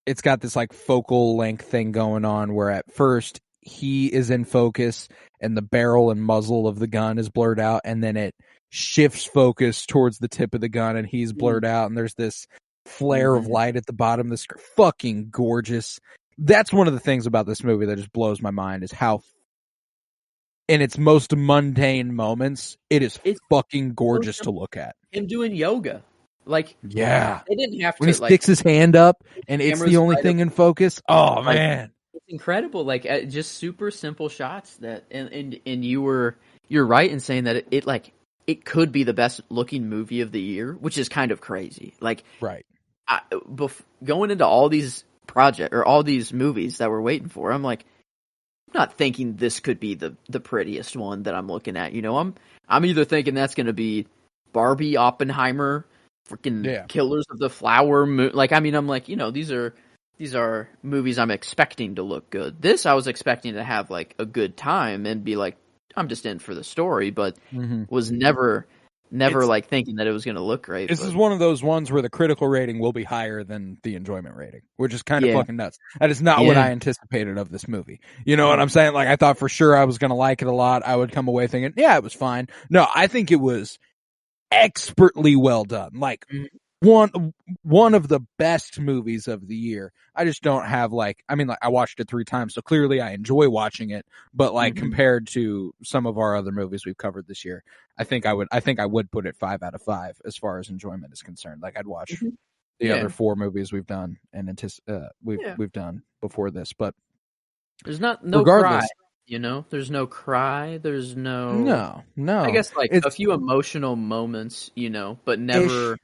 it's got this like focal length thing going on where at first he is in focus and the barrel and muzzle of the gun is blurred out and then it shifts focus towards the tip of the gun and he's blurred out and there's this flare of light at the bottom of the screen. Fucking gorgeous. That's one of the things about this movie that just blows my mind is how in its most mundane moments, it's fucking gorgeous to look at. Him doing yoga. Like, yeah. They didn't have to. When he sticks his hand up and it's the only thing in focus. Oh, man. It's incredible. Like just super simple shots that, and you're right in saying that it could be the best looking movie of the year, which is kind of crazy. Like, right. Going into all these project or all these movies that we're waiting for, I'm like, I'm not thinking this could be the prettiest one that I'm looking at. You know, I'm either thinking that's going to be Barbie, Oppenheimer, freaking Killers of the Flower Moon. Like, I mean, I'm like, you know, these are movies I'm expecting to look good. This I was expecting to have like a good time and be like, I'm just in for the story, but was never like thinking that it was going to look great. This is one of those ones where the critical rating will be higher than the enjoyment rating, which is kind of fucking nuts. That is not what I anticipated of this movie. You know what I'm saying? Like, I thought for sure I was going to like it a lot. I would come away thinking, yeah, it was fine. No, I think it was expertly well done. Like, one of the best movies of the year. I just don't have I watched it 3 times, so clearly I enjoy watching it, but compared to some of our other movies we've covered this year, I think I would put it 5 out of 5 as far as enjoyment is concerned. Like, I'd watch the other 4 movies we've done and we've done before this, but there's no cry, you know? There's no cry, there's no I guess a few emotional moments, you know, but never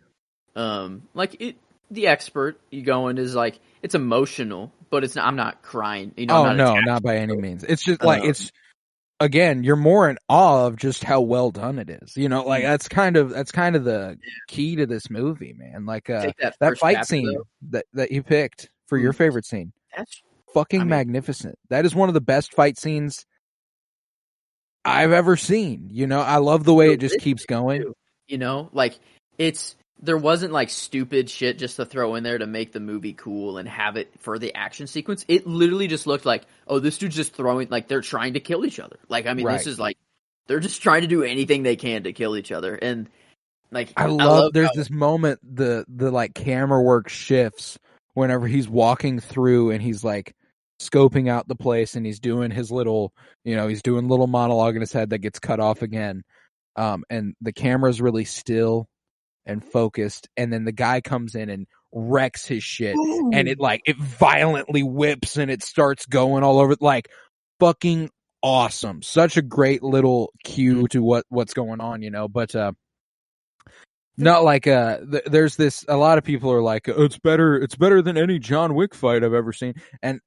The Expert you go in is like, it's emotional, but it's not, I'm not crying, you know. Not by any means. It's just it's, again, you're more in awe of just how well done it is. You know, like that's kind of the key to this movie, man. Like that fight scene that you picked for your favorite scene. That's magnificent. That is one of the best fight scenes I've ever seen. You know, I love the way it just keeps going. You know, like there wasn't like stupid shit just to throw in there to make the movie cool and have it for the action sequence. It literally just looked like, oh, this dude's just throwing, like they're trying to kill each other. Like, I mean, this is like, they're just trying to do anything they can to kill each other. And like, I love there's this moment, the like camera work shifts whenever he's walking through and he's like scoping out the place and he's doing his little, you know, he's doing a little monologue in his head that gets cut off again. And the camera's really still and focused, and then the guy comes in and wrecks his shit. Ooh. And it violently whips and it starts going all over, like, fucking awesome. Such a great little cue to what's going on, you know. But not like there's this, a lot of people are like, oh, it's better than any John Wick fight I've ever seen. And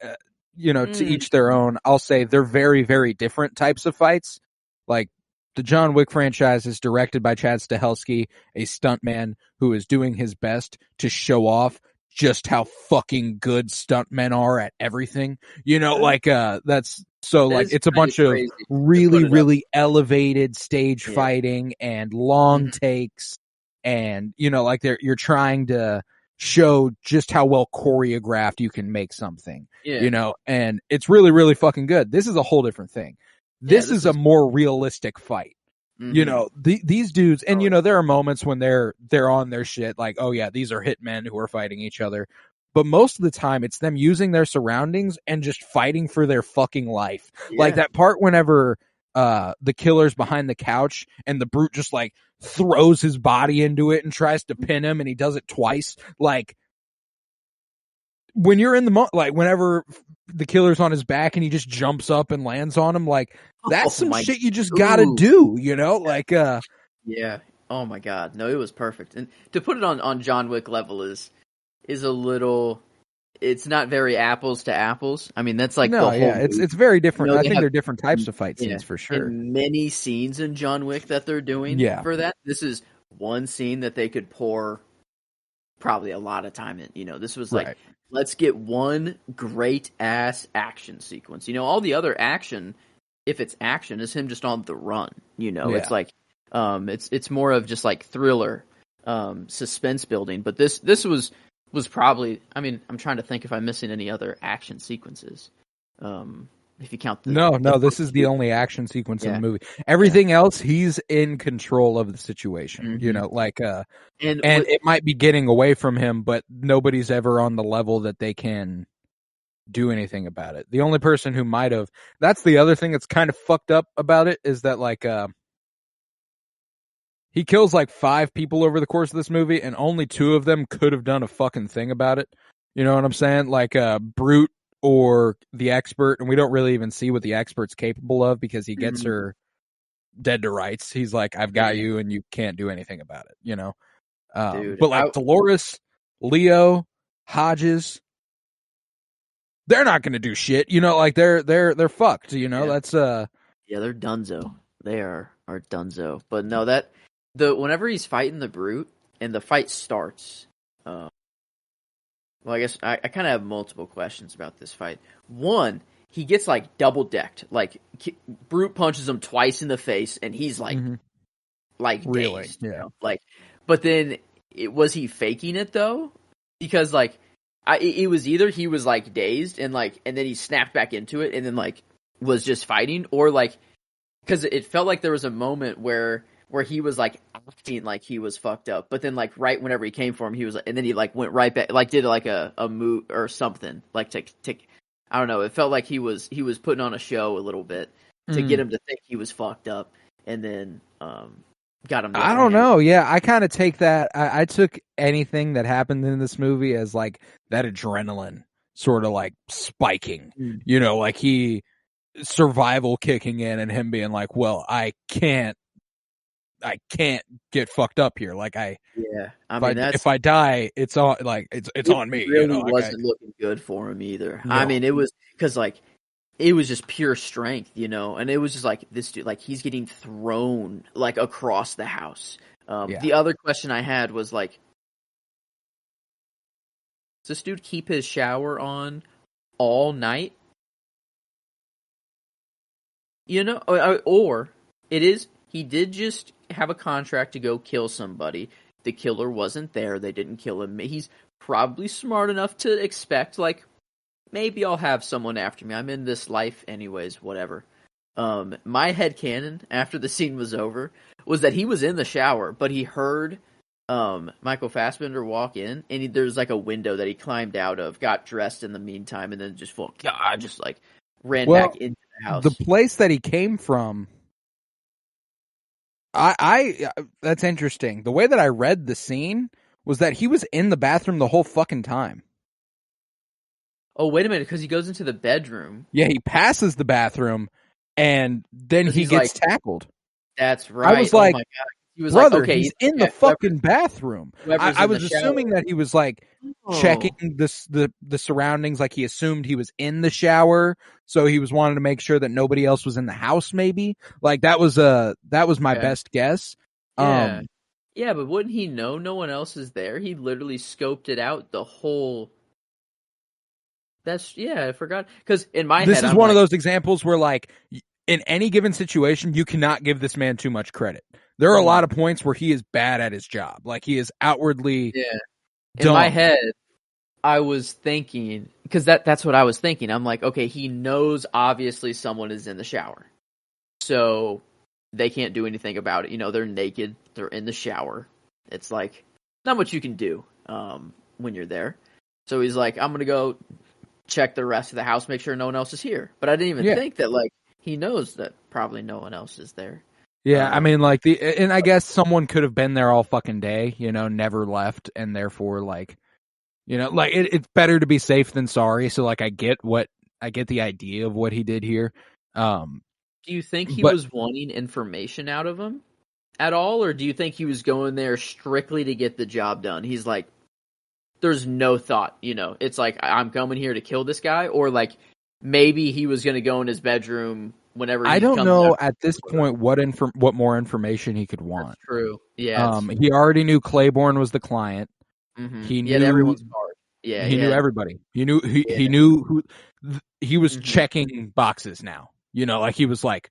you know, to each their own. I'll say they're very, very different types of fights. Like, the John Wick franchise is directed by Chad Stahelski, a stuntman who is doing his best to show off just how fucking good stuntmen are at everything. You know, like, that's so, like, it's a bunch of really, really elevated stage fighting and long takes. And, you know, like, you're trying to show just how well choreographed you can make something, you know, and it's really, really fucking good. This is a whole different thing. This is a more realistic fight. You know, these dudes, and you know, there are moments when they're on their shit, like, oh yeah, these are hitmen who are fighting each other. But most of the time, it's them using their surroundings and just fighting for their fucking life. Yeah. Like that part whenever the killer's behind the couch and the brute just like throws his body into it and tries to pin him, and he does it twice. Like, when you're in the like, whenever the killer's on his back and he just jumps up and lands on him, like, that's some shit you just gotta do, you know? Like, yeah. Oh my god. No, it was perfect. And to put it on John Wick level is a little, it's not very apples to apples. I mean, that's like the whole it's very different. You know, I think they're different types of fight scenes for sure. And many scenes in John Wick that they're doing for that. This is one scene that they could pour probably a lot of time in. You know, this was like, let's get one great ass action sequence. You know, all the other action, if it's action, is him just on the run. You know, it's like, it's more of just like thriller, suspense building. But this was probably, I mean, I'm trying to think if I'm missing any other action sequences. If you count this is the only action sequence in the movie. Everything else, he's in control of the situation. You know, like, and it might be getting away from him, but nobody's ever on the level that they can do anything about it. The only person who might have, that's the other thing that's kind of fucked up about it, is that, like, he kills like 5 people over the course of this movie, and only 2 of them could have done a fucking thing about it. You know what I'm saying? Like, Brute or the expert, and we don't really even see what the expert's capable of because he gets her dead to rights. He's like, I've got you and you can't do anything about it, you know? Dude, but like Dolores, Leo, Hodges, they're not going to do shit, you know, like they're fucked, you know? That's they're dunzo. They are dunzo. But no, whenever he's fighting the brute and the fight starts, well, I guess I kind of have multiple questions about this fight. One, he gets like double decked. Like brute punches him twice in the face, and he's like, like really, dazed, you know? Like, but then was he faking it though? Because like, it was either he was like dazed and then he snapped back into it and then like was just fighting, or like, because it felt like there was a moment where he was like acting like he was fucked up, but then like right whenever he came for him, he was, and then he like went right back, like did like a move or something, like to I don't know. It felt like he was putting on a show a little bit to get him to think he was fucked up, and then got him. I don't know. Yeah, I kind of take that. I took anything that happened in this movie as like that adrenaline sort of like spiking. You know, like he survival kicking in and him being like, well, I can't get fucked up here. Like if I die, it's on, like it's on me. It really, you know? wasn't looking good for him either. No. I mean, it was because like it was just pure strength, you know, and it was just like this dude, like he's getting thrown like across the house. The other question I had was like, does this dude keep his shower on all night? You know, or he did just have a contract to go kill somebody. The killer wasn't there. They didn't kill him. He's probably smart enough to expect, like, maybe I'll have someone after me. I'm in this life anyways, whatever. My headcanon after the scene was over was that he was in the shower, but he heard Michael Fassbender walk in, and there's like a window that he climbed out of, got dressed in the meantime, and then just like ran back into the house. The place that he came from, I that's interesting. The way that I read the scene was that he was in the bathroom the whole fucking time. Oh, wait a minute, because he goes into the bedroom. Yeah, he passes the bathroom, and then he gets tackled. That's right. I was like, oh my God. He was brother, like, okay, he's in the fucking bathroom. I was assuming that he was like checking the surroundings, like he assumed he was in the shower, so he was wanting to make sure that nobody else was in the house. Maybe like that was my best guess. Yeah, but wouldn't he know no one else is there? He literally scoped it out the whole. I forgot, because in my head, this is one of those examples where like in any given situation, you cannot give this man too much credit. There are a lot of points where he is bad at his job. Like he is outwardly dumb. In my head, I was thinking, because that's what I was thinking. I'm like, okay, he knows obviously someone is in the shower. So they can't do anything about it. You know, they're naked. They're in the shower. It's like, not much you can do when you're there. So he's like, I'm going to go check the rest of the house, make sure no one else is here. But I didn't even think that, like, he knows that probably no one else is there. Yeah, I mean, like, and I guess someone could have been there all fucking day, you know, never left, and therefore, like, you know, like, it's better to be safe than sorry, so, like, I get the idea of what he did here. Do you think he was wanting information out of him at all, or do you think he was going there strictly to get the job done? He's like, there's no thought, you know, it's like, I'm coming here to kill this guy, or, like, maybe he was going to go in his bedroom whenever I don't know at this point what more information he could want. That's true. Yeah. He already knew Claiborne was the client. Mm-hmm. He knew everyone's card. Yeah. He knew everybody. He knew he knew who he was checking boxes now. You know, like he was like,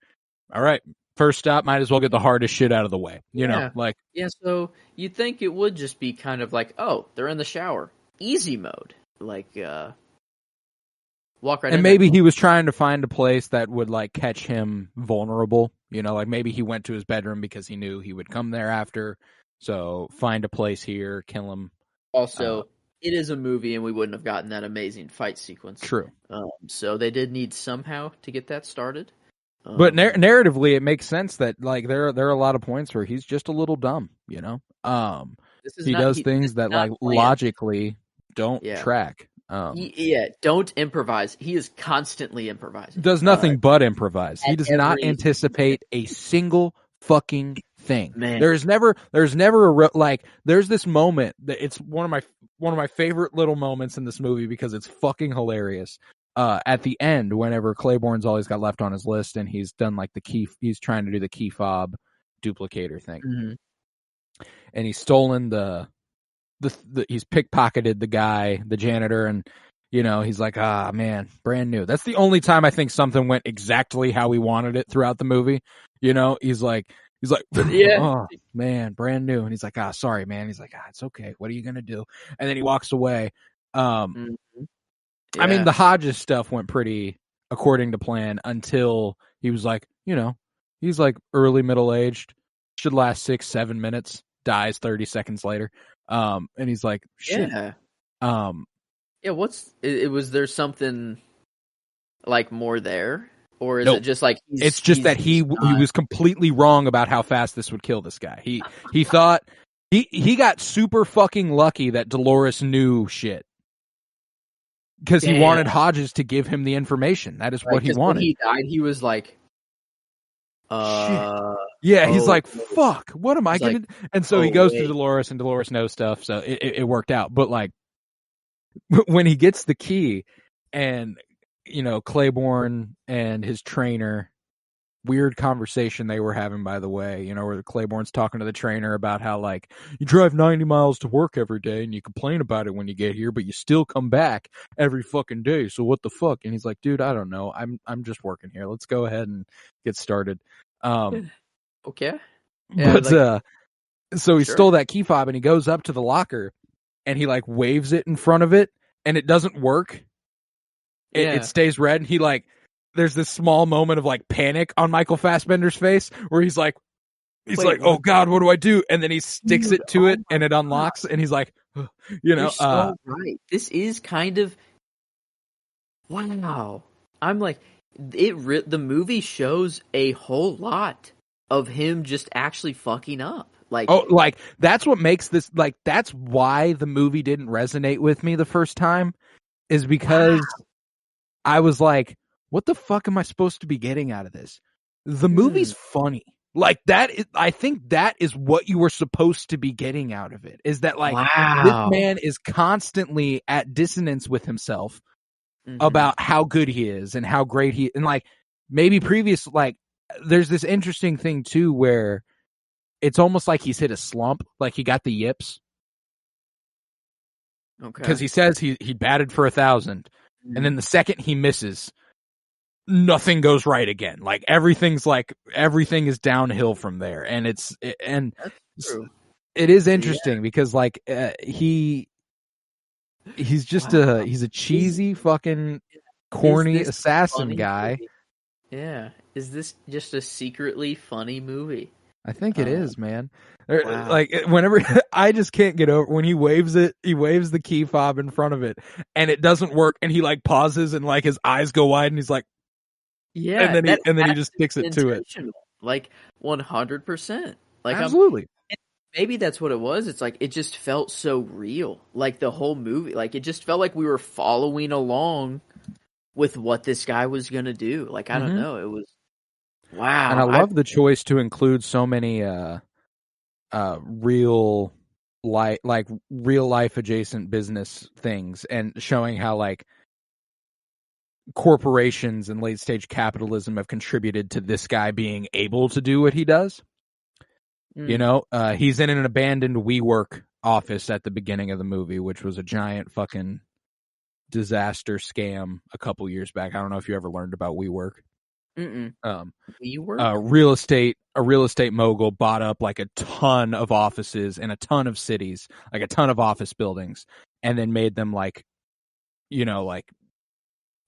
all right, first stop, might as well get the hardest shit out of the way. You know, like so you'd think it would just be kind of like, oh, they're in the shower. Easy mode. Like walk right in. And maybe he was trying to find a place that would like catch him vulnerable. You know, like maybe he went to his bedroom because he knew he would come there after. So find a place here, kill him. Also, it is a movie, and we wouldn't have gotten that amazing fight sequence. True. So they did need somehow to get that started. But narratively, it makes sense that like there are a lot of points where he's just a little dumb. You know, he does things that like logically don't track. Don't improvise. He is constantly improvising. Does nothing but improvise. He does not every- anticipate a single fucking thing. Man. There's never there's this moment that it's one of my favorite little moments in this movie because it's fucking hilarious. At the end, whenever Claiborne's all he's got left on his list, and he's done like he's trying to do the 𝗙𝗶 thing, and he's stolen he's pickpocketed the guy, the janitor, and he's like, man, brand new. That's the only time I think something went exactly how he wanted it throughout the movie. He's like, oh man, brand new, and he's like, sorry, man. He's like, it's okay. What are you gonna do? And then he walks away. I mean, the Hodges stuff went pretty according to plan until he was like, he's like early middle-aged, should last 6-7 minutes, dies 30 seconds later. And he's like, shit. Was there something like more there? Or is Nope. it just like it's just that he was completely wrong about how fast this would kill this guy. He thought he got super fucking lucky that Dolores knew shit. Because he wanted Hodges to give him the information. That is what he wanted. When he died, he was like, shit. Yeah, he's like, fuck, what am I going to do? And so he goes to Dolores, and Dolores knows stuff, so it worked out. But, like, when he gets the key, and, Claiborne and his trainer, weird conversation they were having, by the way, where Claiborne's talking to the trainer about how, like, you drive 90 miles to work every day, and you complain about it when you get here, but you still come back every fucking day, so what the fuck? And he's like, dude, I don't know. I'm just working here. Let's go ahead and get started. Okay. Yeah, but so he stole that key fob, and he goes up to the locker, and he like waves it in front of it, and it doesn't work. It stays red, and he like there's this small moment of like panic on Michael Fassbender's face where he's like, oh god, what do I do? And then he sticks it to it, and it unlocks, and he's like, You're so right. This is kind of wow. I'm like, the movie shows a whole lot of him just actually fucking up. Like, that's what makes this, like, that's why the movie didn't resonate with me the first time, is because I was like, what the fuck am I supposed to be getting out of this? The movie's funny. Like, I think that is what you were supposed to be getting out of it, is that, like, this man is constantly at dissonance with himself about how good he is and how great and, like, maybe there's this interesting thing, too, where it's almost like he's hit a slump, like he got the yips. Okay. Because he says he batted for 1,000, and then the second he misses, nothing goes right again. Like everything is downhill from there, and that's true. It is interesting because like he's just he's a cheesy fucking corny assassin guy. Movie? Yeah, is this just a secretly funny movie? I think it is, man. Like whenever I just can't get over when he waves the key fob in front of it, and it doesn't work, and he like pauses and like his eyes go wide, and he's like, yeah, and then he just sticks it to it, like 100%. Like absolutely. Maybe that's what it was. It's like it just felt so real, like the whole movie. Like it just felt like we were following along with what this guy was gonna do. Like I don't know, it was. Wow. And I love the choice to include so many real life adjacent business things, and showing how like corporations and late stage capitalism have contributed to this guy being able to do what he does. He's in an abandoned WeWork office at the beginning of the movie, which was a giant fucking disaster scam a couple years back. I don't know if you ever learned about WeWork. WeWork? A real estate mogul bought up like a ton of offices in a ton of cities, like a ton of office buildings, and then made them like, like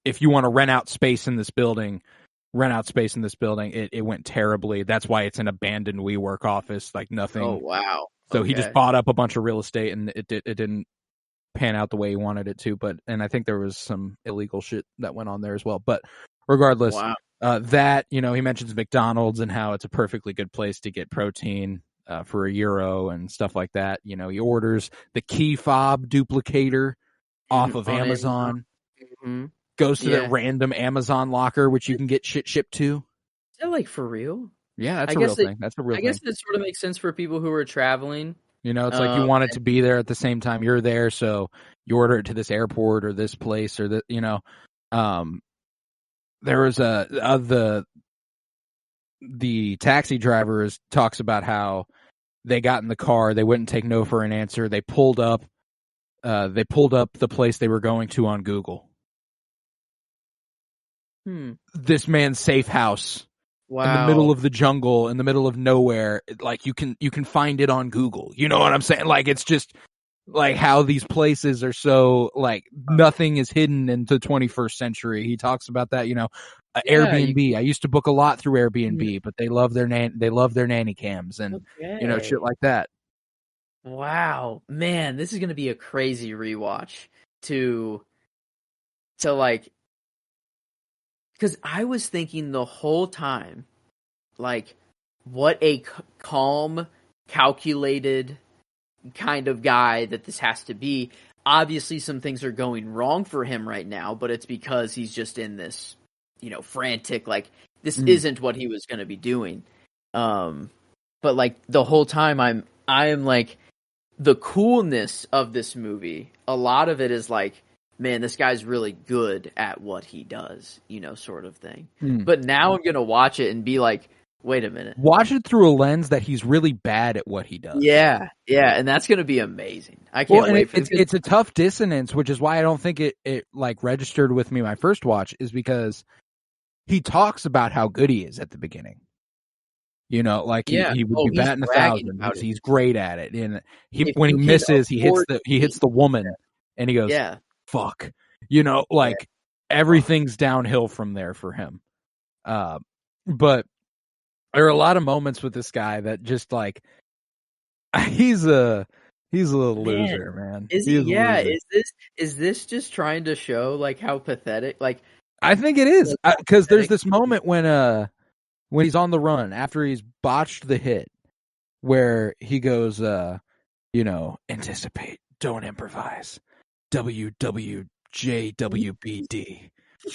if you want to rent out space in this building, it went terribly. That's why it's an abandoned WeWork office, like nothing. Oh wow. So he just bought up a bunch of real estate, and it didn't pan out the way he wanted it to, and I think there was some illegal shit that went on there as well. But regardless, that, he mentions McDonald's and how it's a perfectly good place to get protein for €1 and stuff like that. He orders the 𝗙𝗶 duplicator, off of on Amazon. Mm-hmm. Goes to that random Amazon locker, which you can get shit shipped to. Is that like for real? Yeah, that's a real thing. That's a real thing. I guess it sort of makes sense for people who are traveling. You know, it's like you want it to be there at the same time you're there, so you order it to this airport or this place or there was the taxi driver talks about how they got in the car, they wouldn't take no for an answer. They pulled up the place they were going to on Google. This man's safe house. Wow. In the middle of the jungle, in the middle of nowhere, like you can find it on Google. You know what I'm saying? Like it's just like how these places are so like nothing is hidden in the 21st century. He talks about that, Airbnb. I used to book a lot through Airbnb, but they love their nanny cams and shit like that. Wow, man, this is gonna be a crazy rewatch to like. Because I was thinking the whole time, like, what a calm, calculated kind of guy that this has to be. Obviously, some things are going wrong for him right now, but it's because he's just in this, frantic, like, this isn't what he was going to be doing. But, like, the whole time I am, like, the coolness of this movie, a lot of it is, like, man, this guy's really good at what he does, sort of thing. But now I'm going to watch it and be like, wait a minute. Watch it through a lens that he's really bad at what he does. Yeah, and that's going to be amazing. I can't wait for it's a tough dissonance, which is why I don't think it like registered with me my first watch, is because he talks about how good he is at the beginning. He would be batting 1,000. He's great at it. And when he misses, he hits the woman and he goes, fuck, everything's downhill from there for him. But there are a lot of moments with this guy that just like, he's a little loser, man. Is he? Yeah. Is this just trying to show like how pathetic? Like, I think it is, because there's this moment when he's on the run after he's botched the hit, where he goes, anticipate, don't improvise. 𝗙𝗶𝗰𝗵𝗲𝗍.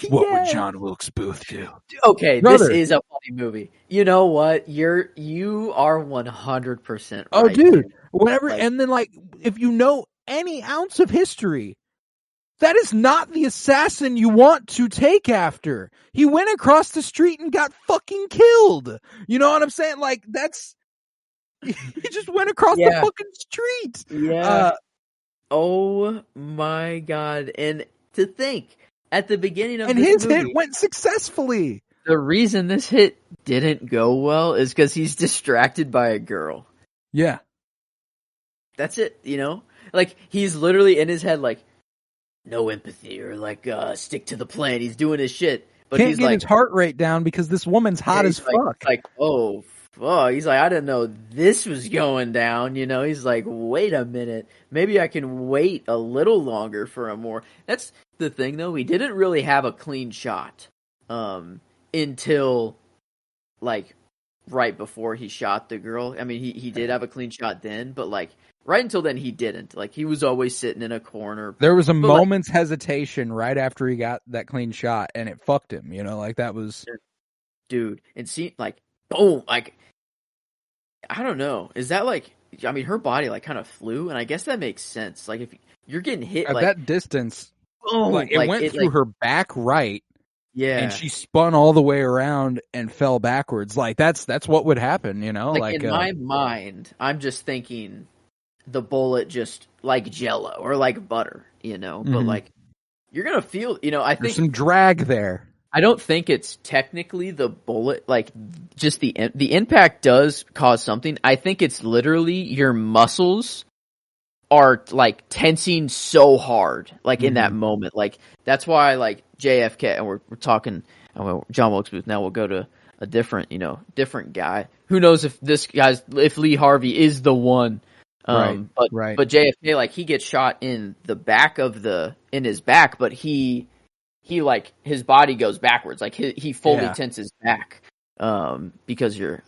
What would John Wilkes Booth do? Okay, Brother. This is a funny movie. You know what? You are 100% right. Oh, dude. Whatever. Like, and then, like, if you know any ounce of history, that is not the assassin you want to take after. He went across the street and got fucking killed. You know what I'm saying? Like, he just went across the fucking street. Yeah. Oh my god. And to think, at the beginning of his hit went successfully. The reason this hit didn't go well is because he's distracted by a girl. Yeah. That's it, Like, he's literally in his head like, no empathy, or like, stick to the plan. He's doing his shit. But Can't get his heart rate down because this woman's hot as fuck. Like, oh, fuck. He's like, I didn't know this was going down, He's like, wait a minute. Maybe I can wait a little longer for a more... That's the thing, though. We didn't really have a clean shot until, like, right before he shot the girl. I mean, he did have a clean shot then, but, like, right until then, he didn't. Like, he was always sitting in a corner. There was a moment's hesitation right after he got that clean shot, and it fucked him, Like, that was... Dude, and see, like, boom, like... I don't know. Is that, like... I mean, her body, like, kind of flew, and I guess that makes sense. Like, if you're getting hit, at like... that distance, boom, like, it went through her back right, yeah, and she spun all the way around and fell backwards. Like, that's what would happen, Like, in my mind, I'm just thinking... the bullet just like Jello or like butter, But like, you're gonna feel, I think there's some drag there. I don't think it's technically the bullet, like just the impact does cause something. I think it's literally your muscles are like tensing so hard, like in that moment. Like that's why, like JFK, and we're talking John Wilkes Booth. Now we'll go to a different guy. Who knows if if Lee Harvey is the one. But JFK, like, he gets shot in the back in his back, but he like his body goes backwards, like he fully tenses back, because your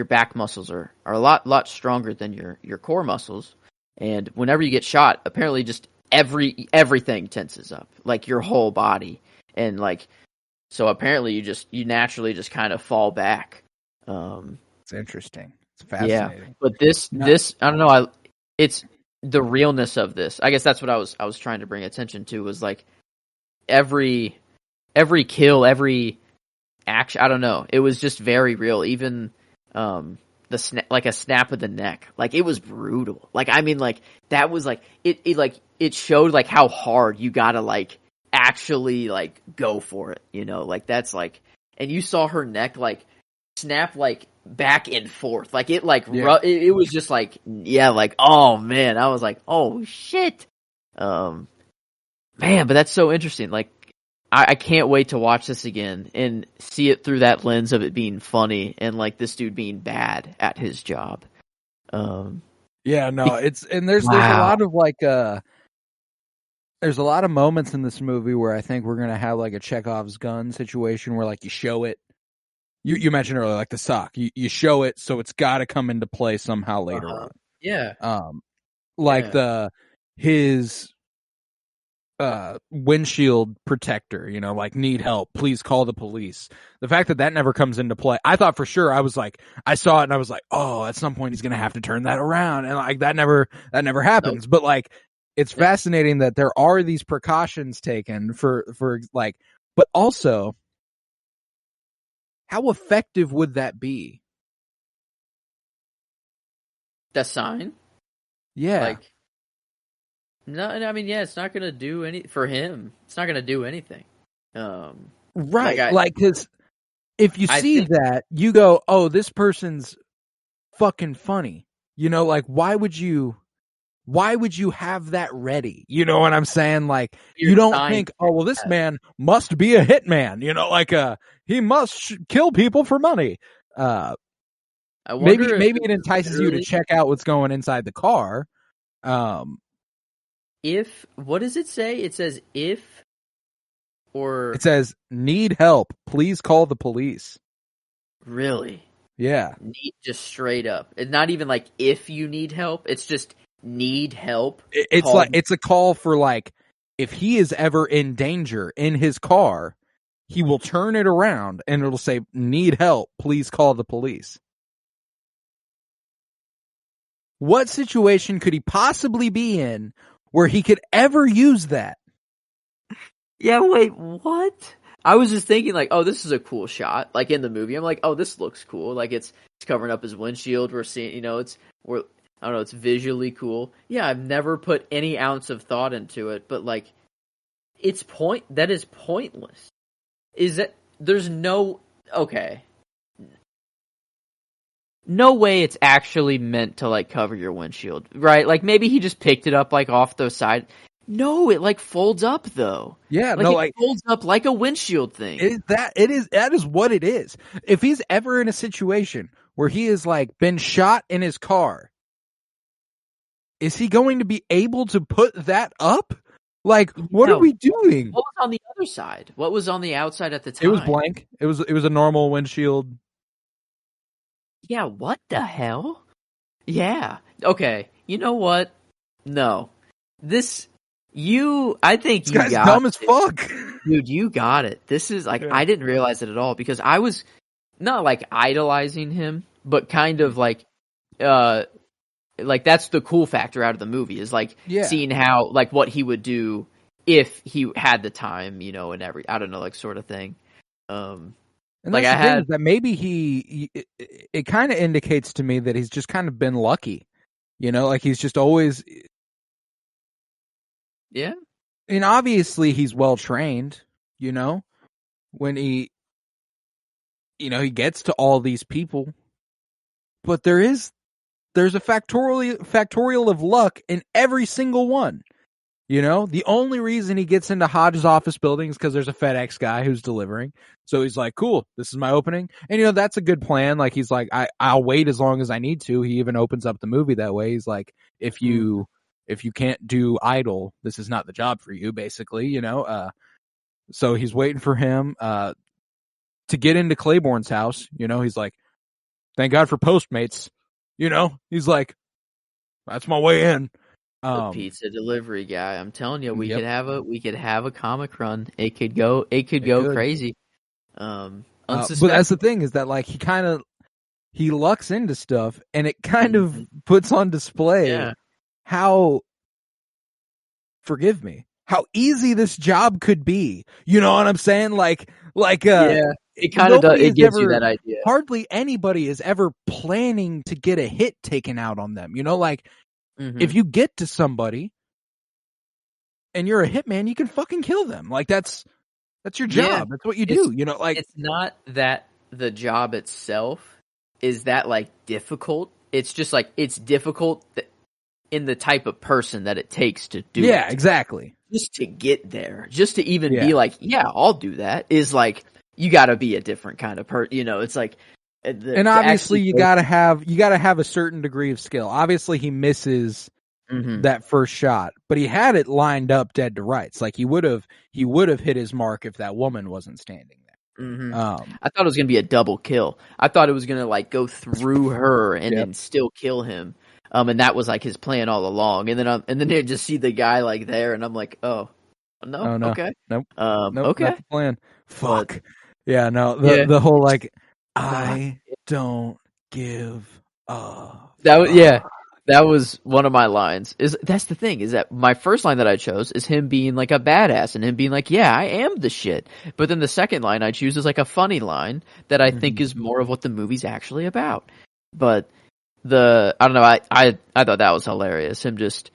back muscles are a lot stronger than your core muscles, and whenever you get shot, apparently just everything tenses up, like your whole body, and like so apparently you naturally just kind of fall back. It's interesting. It's fascinating. Yeah, but this I don't know. It's the realness of this. I guess that's what I was trying to bring attention to, was like every kill, every action. I don't know. It was just very real. Even like a snap of the neck. Like it was brutal. Like I mean, like that was like it showed like how hard you gotta like actually like go for it. You know, like that's like, and you saw her neck like snap like back and forth, like it like it was just like like oh man, I was like oh shit, man, but that's so interesting. Like I can't wait to watch this again and see it through that lens of it being funny and like this dude being bad at his job. It's and there's a lot of like there's a lot of moments in this movie where I think we're gonna have like a Chekhov's gun situation where like you show it. You mentioned earlier, like the sock. You show it, so it's got to come into play somehow later on. Yeah. His windshield protector, you know, like need help, please call the police. The fact that never comes into play, I thought for sure. I was like, I saw it and I was like, oh, at some point he's gonna have to turn that around, and like that never happens. Nope. But like, it's fascinating that there are these precautions taken for like, but also, how effective would that be? The sign? Yeah. Like, no, I mean, yeah, it's not going to do for him. It's not going to do anything. Right. Like, because if you see that, you go, oh, this person's fucking funny. You know, like, why would you have that ready? You know what I'm saying? Like, you don't think, oh, well, this man must be a hitman. You know, like, he must kill people for money. Maybe it entices you to check out what's going inside the car. What does it say? It says it says need help, please call the police. Really? Yeah. Just straight up. It's not even like if you need help. It's just need help. It's a call for like, if he is ever in danger in his car, he will turn it around and it'll say, need help, please call the police. What situation could he possibly be in where he could ever use that? Yeah, wait, what? I was just thinking like, oh, this is a cool shot. Like in the movie, I'm like, oh, this looks cool. Like it's covering up his windshield. We're seeing, you know, I don't know, it's visually cool. Yeah, I've never put any ounce of thought into it, but like, that is pointless. Is that there's no way it's actually meant to like cover your windshield, right? Like maybe he just picked it up like off the side. No, it like folds up though. Yeah, it folds up like a windshield thing. That is what it is. If he's ever in a situation where he has like been shot in his car, is he going to be able to put that up? Like, what are we doing? What was on the other side? What was on the outside at the time? It was blank. It was a normal windshield. Yeah, what the hell? Yeah. Okay. You know what? No. I think this guy's dumb as fuck. Dude, you got it. This is like, I didn't realize it at all because I was not like idolizing him, but kind of like that's the cool factor out of the movie is like seeing how like what he would do if he had the time, you know, and I don't know, like sort of thing. And like that maybe it kind of indicates to me that he's just kind of been lucky, you know, like he's just always. Yeah. And obviously he's well trained, you know, when he gets to all these people, but there's a factorial of luck in every single one. You know, the only reason he gets into Hodge's office building is because there's a FedEx guy who's delivering. So he's like, cool, this is my opening. And, you know, that's a good plan. Like, he's like, I'll wait as long as I need to. He even opens up the movie that way. He's like, if you can't do idle, this is not the job for you, basically, you know. So he's waiting for him to get into Claiborne's house. You know, he's like, thank God for Postmates. You know, he's like, that's my way in. The pizza delivery guy. I'm telling you, we could have a comic run. It could go crazy. But that's the thing, is that like he lucks into stuff, and it kind of puts on display how, forgive me, how easy this job could be. You know what I'm saying? It kind of does. It gives you that idea. Hardly anybody is ever planning to get a hit taken out on them. You know, like if you get to somebody and you're a hitman, you can fucking kill them. Like that's your job. Yeah. That's what you do. You know, like it's not that the job itself is that like difficult. It's just like it's difficult in the type of person that it takes to do it. Yeah, exactly. Just to get there, just to even be like, yeah, I'll do that, is like, you got to be a different kind of person. You know, it's like, and obviously you got to have a certain degree of skill. Obviously, he misses that first shot, but he had it lined up dead to rights. Like he would have hit his mark if that woman wasn't standing there. I thought it was gonna be a double kill. I thought it was gonna like go through her and then still kill him. And that was like his plan all along. And then they just see the guy like there, and I'm like, oh no, okay, nope, okay, not the plan. Fuck. Yeah, no, the whole like, I don't give a that was one of my lines. That's the thing, is that my first line that I chose is him being like a badass and him being like, yeah, I am the shit. But then the second line I choose is like a funny line that I think is more of what the movie's actually about. But I don't know, I thought that was hilarious. Him just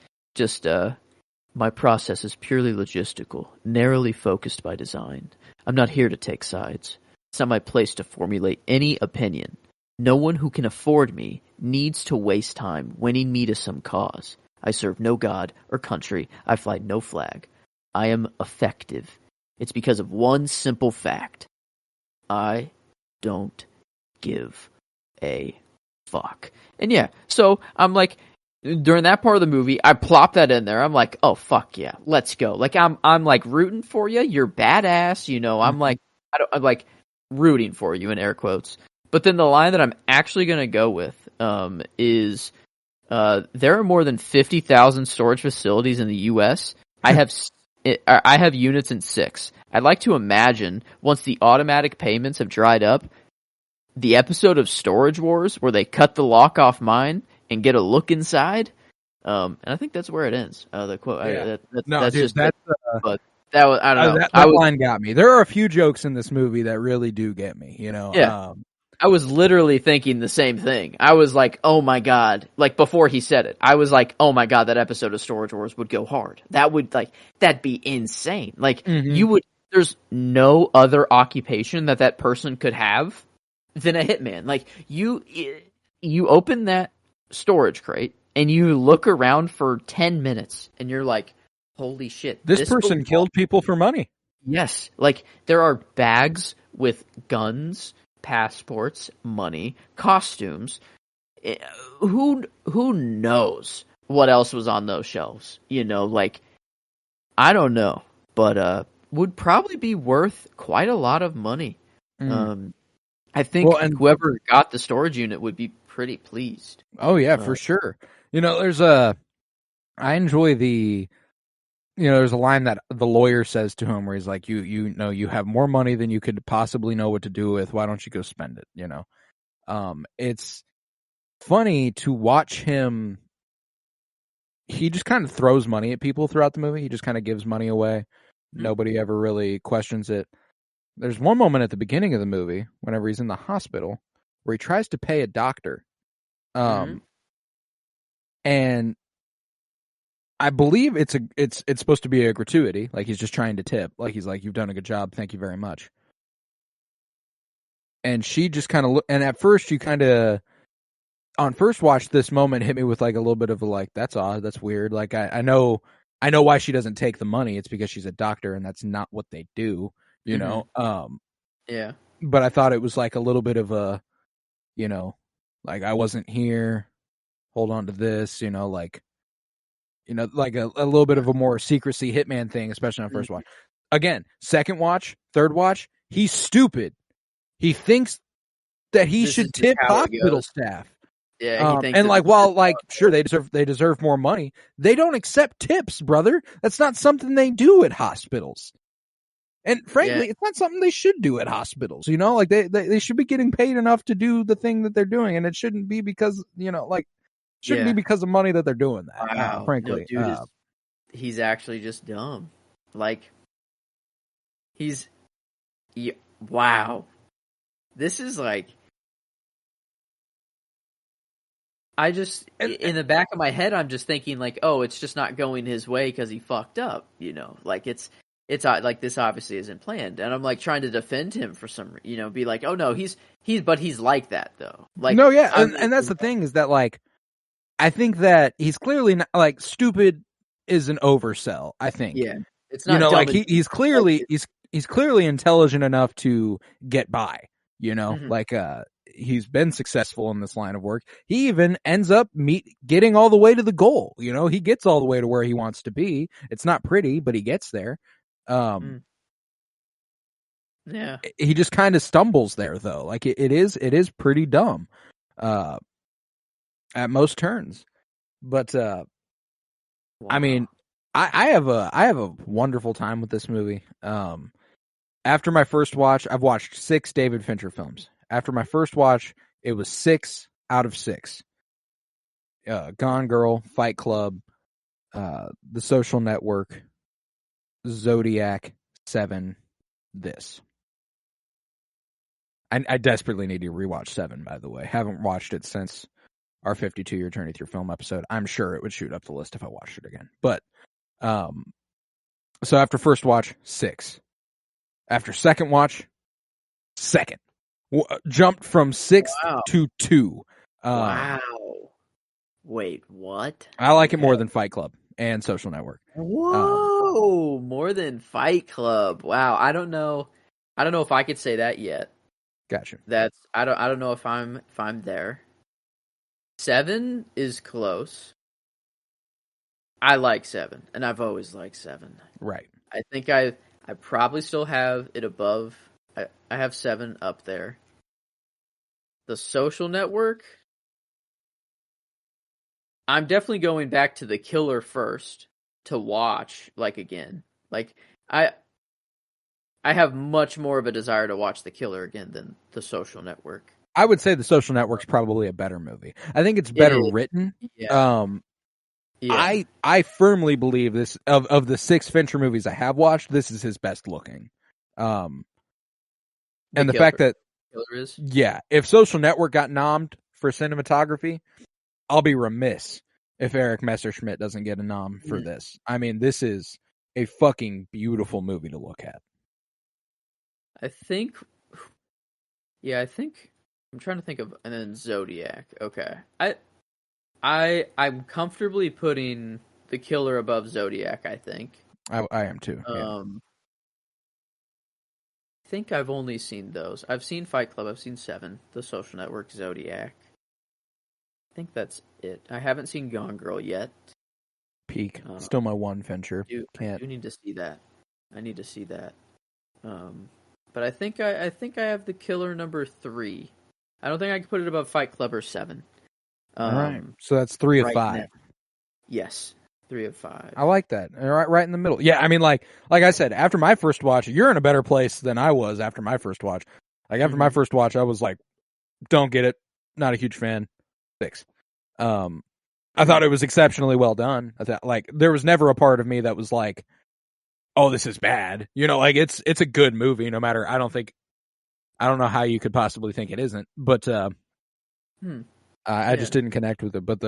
my process is purely logistical, narrowly focused by design. I'm not here to take sides. It's not my place to formulate any opinion. No one who can afford me needs to waste time winning me to some cause. I serve no god or country. I fly no flag. I am effective. It's because of one simple fact. I don't give a fuck. And yeah, so I'm like, during that part of the movie, I plop that in there. I'm like, oh fuck yeah, let's go. Like I'm like rooting for you. You're badass, you know. I'm like, I'm like rooting for you in air quotes. But then the line that I'm actually gonna go with is there are more than 50,000 storage facilities in the U.S. I have units in 6. I'd like to imagine once the automatic payments have dried up, the episode of Storage Wars where they cut the lock off mine and get a look inside, and I think that's where it ends. The quote. But that was, I don't know. That line got me. There are a few jokes in this movie that really do get me. You know. Yeah. I was literally thinking the same thing. I was like, oh my god. Like before he said it, I was like, oh my god, that episode of Storage Wars would go hard. That'd be insane. Like there's no other occupation that person could have than a hitman. Like you open that storage crate and you look around for 10 minutes and you're like, holy shit. This person killed people for money. Yes. Like there are bags with guns, passports, money, costumes. Who knows what else was on those shelves? You know, like, I don't know, but would probably be worth quite a lot of money. I think whoever got the storage unit would be pretty pleased. Oh yeah, for sure. You know, I enjoy there's a line that the lawyer says to him where he's like, you know, you have more money than you could possibly know what to do with. Why don't you go spend it? You know, it's funny to watch him. He just kind of throws money at people throughout the movie. He just kind of gives money away. Nobody ever really questions it. There's one moment at the beginning of the movie, whenever he's in the hospital, where he tries to pay a doctor. And I believe it's supposed to be a gratuity, like he's just trying to tip, like he's like, you've done a good job, thank you very much. And she just kind of and at first you kind of, on first watch, this moment hit me with like a little bit of a like, that's odd, that's weird. Like I know why she doesn't take the money. It's because she's a doctor and that's not what they do, you know. Yeah. But I thought it was like a little bit of a, you know, like I wasn't here, hold on to this, you know, like a little bit of a more secrecy hitman thing, especially on first watch. Again, second watch, third watch, he's stupid. He thinks that he should tip hospital staff. Yeah, he thinks and it's like, while like, sure, they deserve more money. They don't accept tips, brother. That's not something they do at hospitals. And frankly, it's not something they should do at hospitals. You know, like they should be getting paid enough to do the thing that they're doing, and it shouldn't be because be because of money that they're doing that. Wow, Frankly, no, dude, he's actually just dumb. Like, wow. This is like, in the back of my head, I'm just thinking like, oh, it's just not going his way because he fucked up, like it's like, this obviously isn't planned. And I'm like trying to defend him for some, be like, oh no, he's like that though. Like, no, yeah. And that's the thing, is that like, I think that he's clearly not, like, stupid is an oversell, I think. Yeah. It's not, like he's clearly intelligent enough to get by, like, he's been successful in this line of work. He even ends up getting all the way to the goal. He gets all the way to where he wants to be. It's not pretty, but he gets there. Yeah. He just kind of stumbles there, though. Like, it is pretty dumb, at most turns. But, wow. I mean, I have a wonderful time with this movie. After my first watch, I've watched 6 David Fincher films. After my first watch, it was 6 out of 6. Gone Girl, Fight Club, The Social Network, Zodiac, 7, this. I desperately need to rewatch 7, by the way. Haven't watched it since our 52-year journey through film episode. I'm sure it would shoot up the list if I watched it again. But, so after first watch, 6. After second watch, 2nd. Jumped from 6 to 2. Wow. Wait, what? I like it more than Fight Club and Social Network. Whoa, more than Fight Club. Wow, I don't know if I could say that yet. Gotcha. I don't know if I'm there. 7 is close. I like 7, and I've always liked 7. Right. I think I probably still have it above. I have 7 up there. The Social Network, I'm definitely going back to The Killer first to watch, like, again. Like, I have much more of a desire to watch The Killer again than The Social Network. I would say The Social Network's probably a better movie. I think it's better written. Yeah. I firmly believe this, of the 6 Fincher movies I have watched, this is his best looking. And the fact that, if Social Network got nommed for cinematography, I'll be remiss if Eric Messerschmidt doesn't get a nom for this. I mean, this is a fucking beautiful movie to look at. I think I'm trying to think of, and then Zodiac. Okay. I'm comfortably putting The Killer above Zodiac, I think. I am too. Yeah. I think I've only seen those. I've seen Fight Club, I've seen 7, The Social Network, Zodiac. I think that's it. I haven't seen Gone Girl yet. Peak. Still my one Fincher. I do need to see that. I need to see that. But I think I have The Killer number 3. I don't think I can put it above Fight Club or 7. All right. So that's 3 of 5. Now. Yes. 3 of 5. I like that. Right in the middle. Yeah, I mean, like I said, after my first watch, you're in a better place than I was after my first watch. Like, after my first watch, I was like, don't get it. Not a huge fan. 6. I thought it was exceptionally well done. I thought, like, there was never a part of me that was like, oh, this is bad. Like, it's a good movie, no matter, I don't know how you could possibly think it isn't, but I just didn't connect with it. But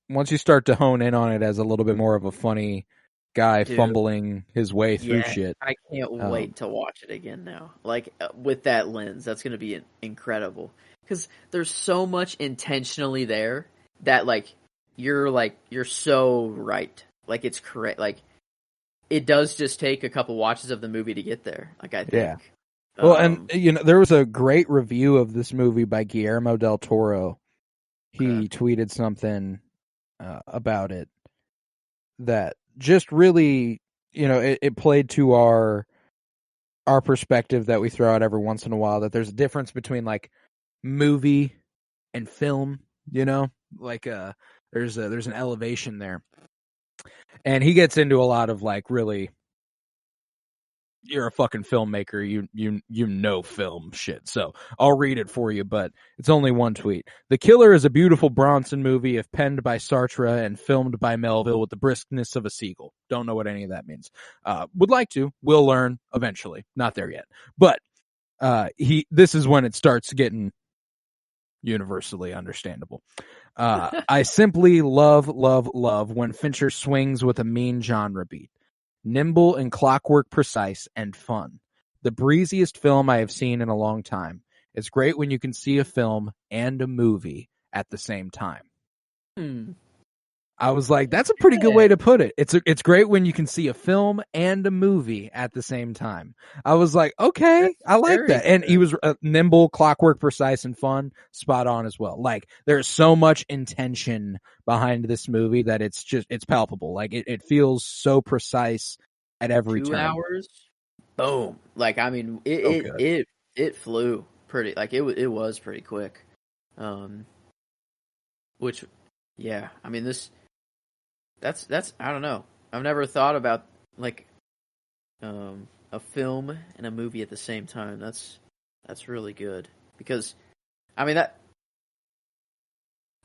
once you start to hone in on it as a little bit more of a funny guy fumbling his way through shit, I can't wait to watch it again now. Like, with that lens, that's going to be incredible, because there's so much intentionally there that, like, you're so right. Like, it's correct. Like, it does just take a couple watches of the movie to get there. Like, I think. Yeah. Well, and there was a great review of this movie by Guillermo del Toro. He tweeted something about it that just really, it played to our perspective that we throw out every once in a while, that there's a difference between, like, movie and film. you know, like there's an elevation there, and he gets into a lot of like really. You're a fucking filmmaker, you know film shit. So I'll read it for you, but it's only one tweet. The Killer is a beautiful Bronson movie if penned by Sartre and filmed by Melville with the briskness of a seagull. Don't know what any of that means. Would like to. Will learn eventually. Not there yet. But this is when it starts getting universally understandable. I simply love when Fincher swings with a mean genre beat. Nimble and clockwork precise and fun. The breeziest film I have seen in a long time. It's great when you can see a film and a movie at the same time. I was like, that's a pretty good way to put it. It's great when you can see a film and a movie at the same time. I was like, okay, that's I like that. And he was nimble, clockwork, precise, and fun, spot on as well. Like, there's so much intention behind this movie that it's palpable. Like, it feels so precise at every 2 turn. hours, boom. Like, I mean, it flew pretty. Like, it was pretty quick. Which, yeah, I mean, That's I don't know. I've never thought about like a film and a movie at the same time. That's really good because I mean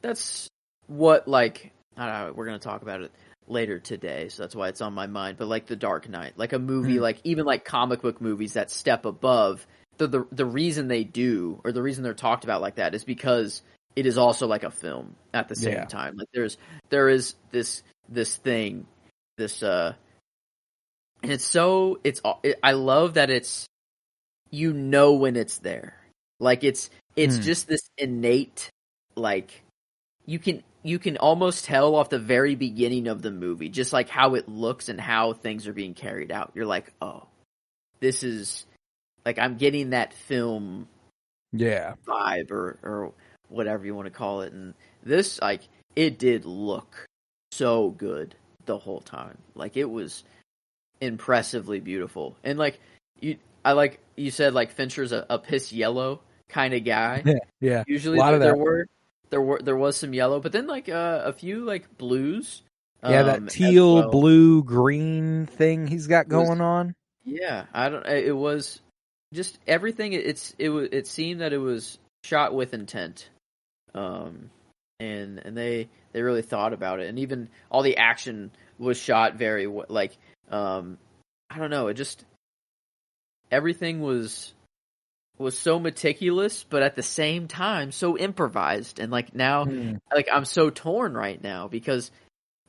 that's what like I don't know, we're gonna talk about it later today, so that's why it's on my mind. But like The Dark Knight, like a movie, like even like comic book movies that step above the reason they do or the reason they're talked about like that is because it is also like a film at the same time. Like there is this thing, and I love that it's, you know, when it's there, like it's just this innate, like you can almost tell off the very beginning of the movie, just like how it looks and how things are being carried out. You're like, oh, this is like, I'm getting that film vibe or whatever you want to call it. And this, like, it did look so good the whole time. Like, it was impressively beautiful. And like you said, like Fincher's a piss yellow kind of guy. Yeah. Usually there was some yellow, but then like a few like blues. That teal, blue, green thing he's got going on. Yeah, it was just everything. It seemed that it was shot with intent. And they really thought about it, and even all the action was shot very like I don't know, it just everything was so meticulous, but at the same time so improvised. And like now, like I'm so torn right now because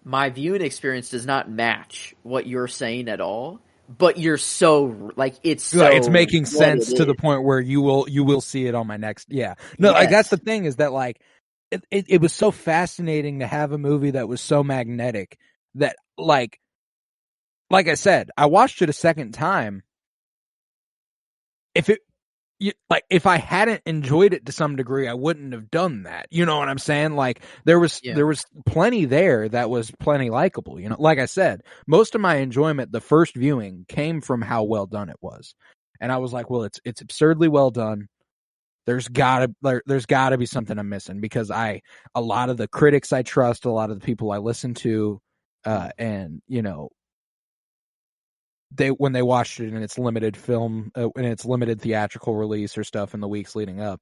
my viewing experience does not match what you're saying at all. But you're so like it's making sense to the point where you will see it on my next. Yeah, no, like that's the thing is that like it was so fascinating to have a movie that was so magnetic that like I said, I watched it a second time. If I hadn't enjoyed it to some degree, I wouldn't have done that. You know what I'm saying? Like there was plenty there that was plenty likable. You know, like I said, most of my enjoyment the first viewing came from how well done it was, and I was like, well, it's absurdly well done. There's gotta be something I'm missing because a lot of the critics I trust, a lot of the people I listen to, and you know. When they watched it in its limited film, in its limited theatrical release or stuff in the weeks leading up,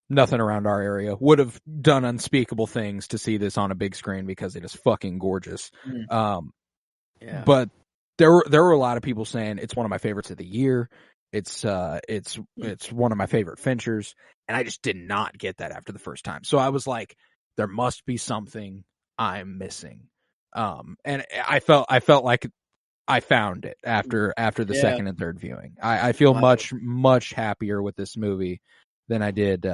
nothing around our area would have done unspeakable things to see this on a big screen because it is fucking gorgeous. But there were a lot of people saying it's one of my favorites of the year. It's one of my favorite Finchers, and I just did not get that after the first time. So I was like, there must be something I'm missing. And I felt like I found it after the second and third viewing. I feel much happier with this movie than I did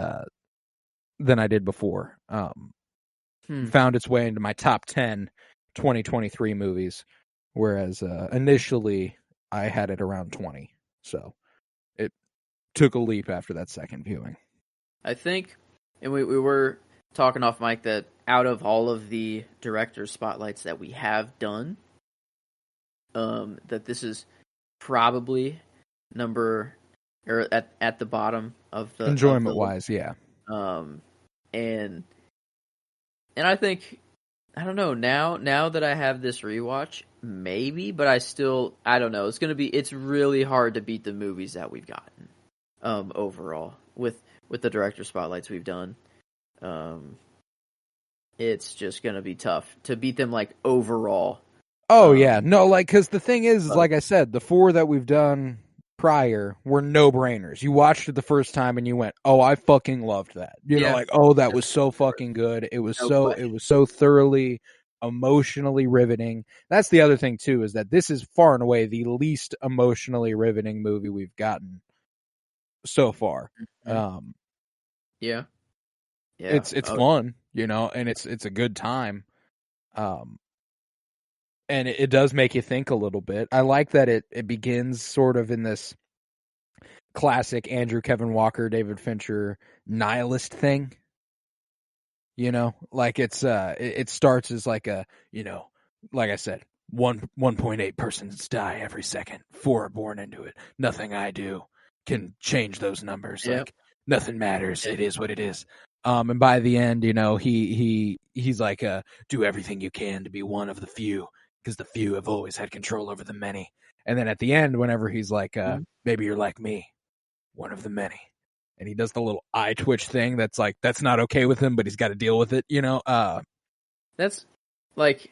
before. Found its way into my top 10 2023 movies, whereas initially I had it around 20. So it took a leap after that second viewing. I think, and we were talking off mic, that out of all of the director's spotlights that we have done, that this is probably at the bottom of the enjoyment wise, yeah. and I think, I don't know, now that I have this rewatch, maybe, but I don't know. It's really hard to beat the movies that we've gotten, overall, with the director spotlights we've done. It's just gonna be tough to beat them, like, overall. Oh yeah, no, like, because the thing is, like I said, the 4 that we've done prior were no brainers. You watched it the first time and you went, "Oh, I fucking loved that." You know, like, "Oh, that was so fucking good." It was so thoroughly emotionally riveting. That's the other thing too, is that this is far and away the least emotionally riveting movie we've gotten so far. Yeah. It's fun, you know, and it's a good time. And it does make you think a little bit. I like that it begins sort of in this classic Andrew Kevin Walker, David Fincher nihilist thing. You know, like it starts as like a, you know, like I said, 1.8 persons die every second. 4 are born into it. Nothing I do can change those numbers. Yep. Like nothing matters. It is what it is. And by the end, you know, he's like, do everything you can to be one of the few, because the few have always had control over the many. And then at the end, whenever he's like, maybe you're like me, one of the many. And he does the little eye twitch thing that's like, that's not okay with him, but he's got to deal with it, you know? That's, like,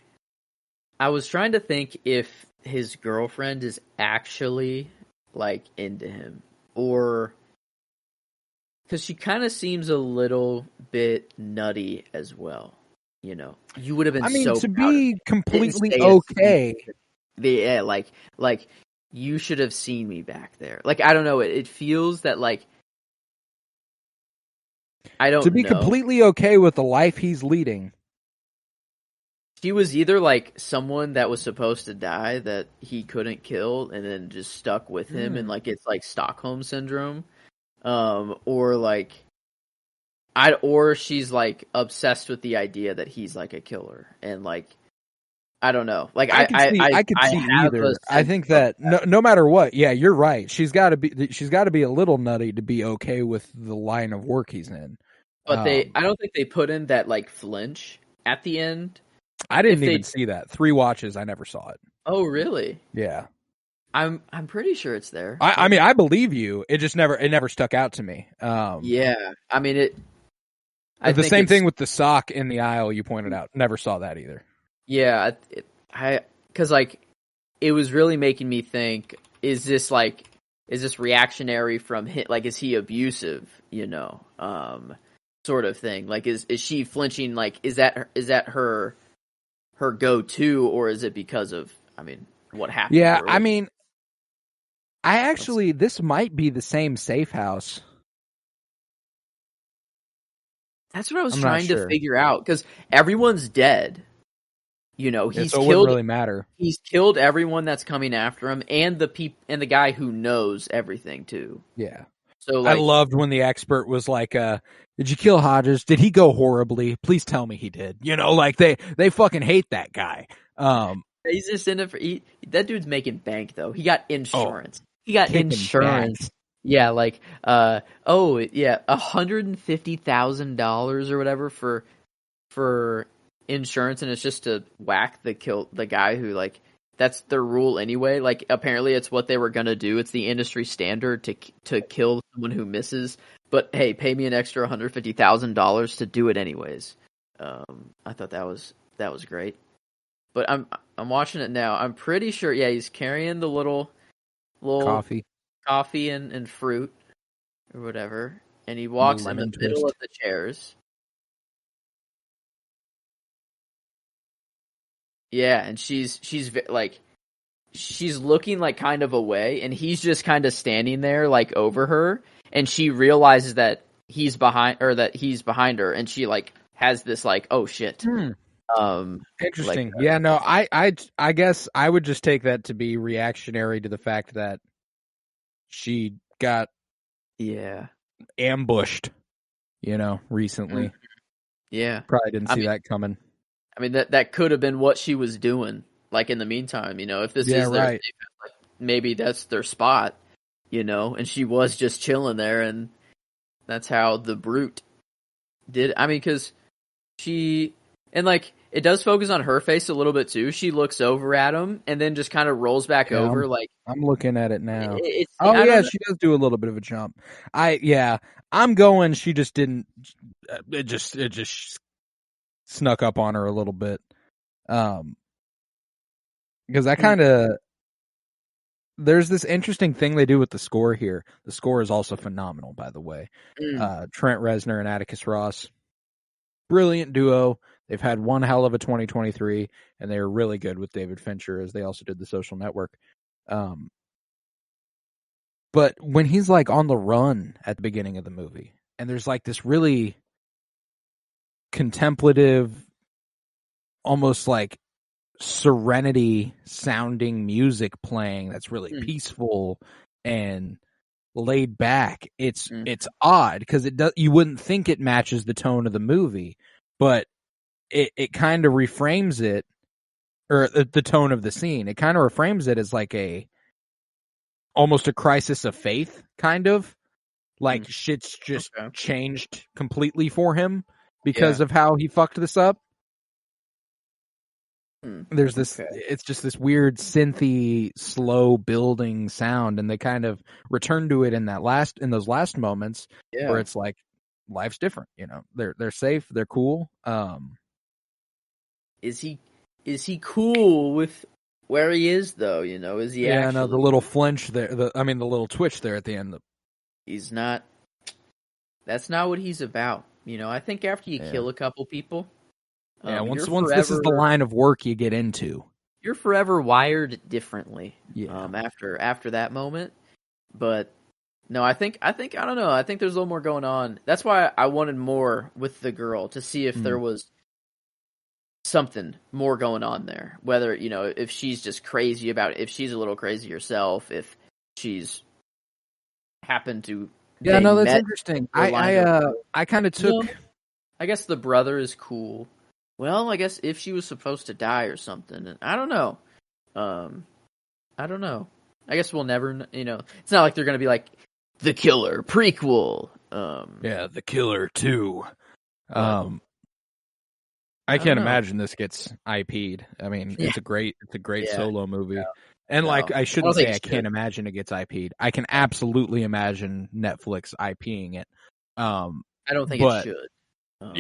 I was trying to think if his girlfriend is actually, like, into him. Or, because she kind of seems a little bit nutty as well. You know, you would have been to be completely okay. Yeah, like you should have seen me back there. Like, I don't know. It feels that, like, I don't know. To be completely okay with the life he's leading. She was either, like, someone that was supposed to die that he couldn't kill and then just stuck with him, and, like, it's like Stockholm syndrome, or like. Or she's, like, obsessed with the idea that he's, like, a killer, and, like, I don't know. Like, I could see either. I think that no matter what, yeah, you're right. She's got to be a little nutty to be okay with the line of work he's in. But I don't think they put in that, like, flinch at the end. I didn't even see that. 3 watches, I never saw it. Oh, really? Yeah. I'm pretty sure it's there. I mean, I believe you. It just never stuck out to me. Yeah, I mean it. The same thing with the sock in the aisle you pointed out. Never saw that either. Yeah, because, like, it was really making me think: is this reactionary from him? Like, is he abusive? You know, sort of thing. Like, is she flinching? Like, is that her go-to, or is it because of, I mean, what happened? Yeah, I mean, this might be the same safe house. That's what I was trying to figure out, because everyone's dead. You know, so it wouldn't really matter. He's killed everyone that's coming after him, and the guy who knows everything too. Yeah. So, like, I loved when the expert was like, "Did you kill Hodges? Did he go horribly? Please tell me he did." You know, like they fucking hate that guy. He's just in it for that dude's making bank though. He got insurance. He got insurance. Bank. Yeah, like $150,000 or whatever for insurance, and it's just to whack the guy who, like, that's their rule anyway. Like, apparently it's what they were gonna do. It's the industry standard to kill someone who misses. But hey, pay me an extra $150,000 to do it anyways. I thought that was great. But I'm watching it now. I'm pretty sure. Yeah, he's carrying the little coffee and fruit or whatever, and he walks in the middle of the chairs. Yeah, and she's looking, like, kind of away, and he's just kind of standing there, like, over her, and she realizes that he's behind her, and she, like, has this, like, oh shit. Interesting. Like, yeah, no, I guess I would just take that to be reactionary to the fact that she got ambushed, you know, recently. Yeah. Probably didn't see that coming. I mean, that could have been what she was doing, like, in the meantime, you know, if this is their, maybe that's their spot, you know, and she was just chilling there, and that's how the brute because and like it does focus on her face a little bit too. She looks over at him and then just kind of rolls back over. I'm looking at it now. I don't know. She does do a little bit of a jump. I'm going. She just didn't. It just snuck up on her a little bit. Because I kind of. There's this interesting thing they do with the score here. The score is also phenomenal, by the way. Trent Reznor and Atticus Ross, brilliant duo. They've had one hell of a 2023, and they were really good with David Fincher, as they also did The Social Network. But when he's like on the run at the beginning of the movie, and there's like this really contemplative, almost like serenity sounding music playing that's really peaceful and laid back. It's odd because you wouldn't think it matches the tone of the movie, but it kind of reframes it, or the tone of the scene. It kind of reframes it as like almost a crisis of faith, kind of like shit's just changed completely for him because of how he fucked this up. There's this, it's just this weird synthy, slow building sound, and they kind of return to it in those last moments where it's like life's different. You know, they're safe, they're cool. Is he cool with where he is though? You know, is he? Yeah, no, the little flinch there. The little twitch there at the end. He's not. That's not what he's about. You know, I think after you kill a couple people. Once this is the line of work you get into, you're forever wired differently. Yeah. After that moment, but no, I think I don't know. I think there's a little more going on. That's why I wanted more with the girl to see if there was something more going on there. Whether if she's just crazy about it, if she's a little crazy herself, if she's happened to. Yeah, no, that's interesting. I kind of took. I guess the brother is cool. Well, I guess if she was supposed to die or something, I don't know. I don't know. I guess we'll never, it's not like they're going to be like The Killer prequel. The Killer 2. I can't imagine this gets IP'd. I mean, it's a great solo movie. Yeah. And I shouldn't say I can't imagine it gets IP'd. I can absolutely imagine Netflix IPing it. I don't think it should.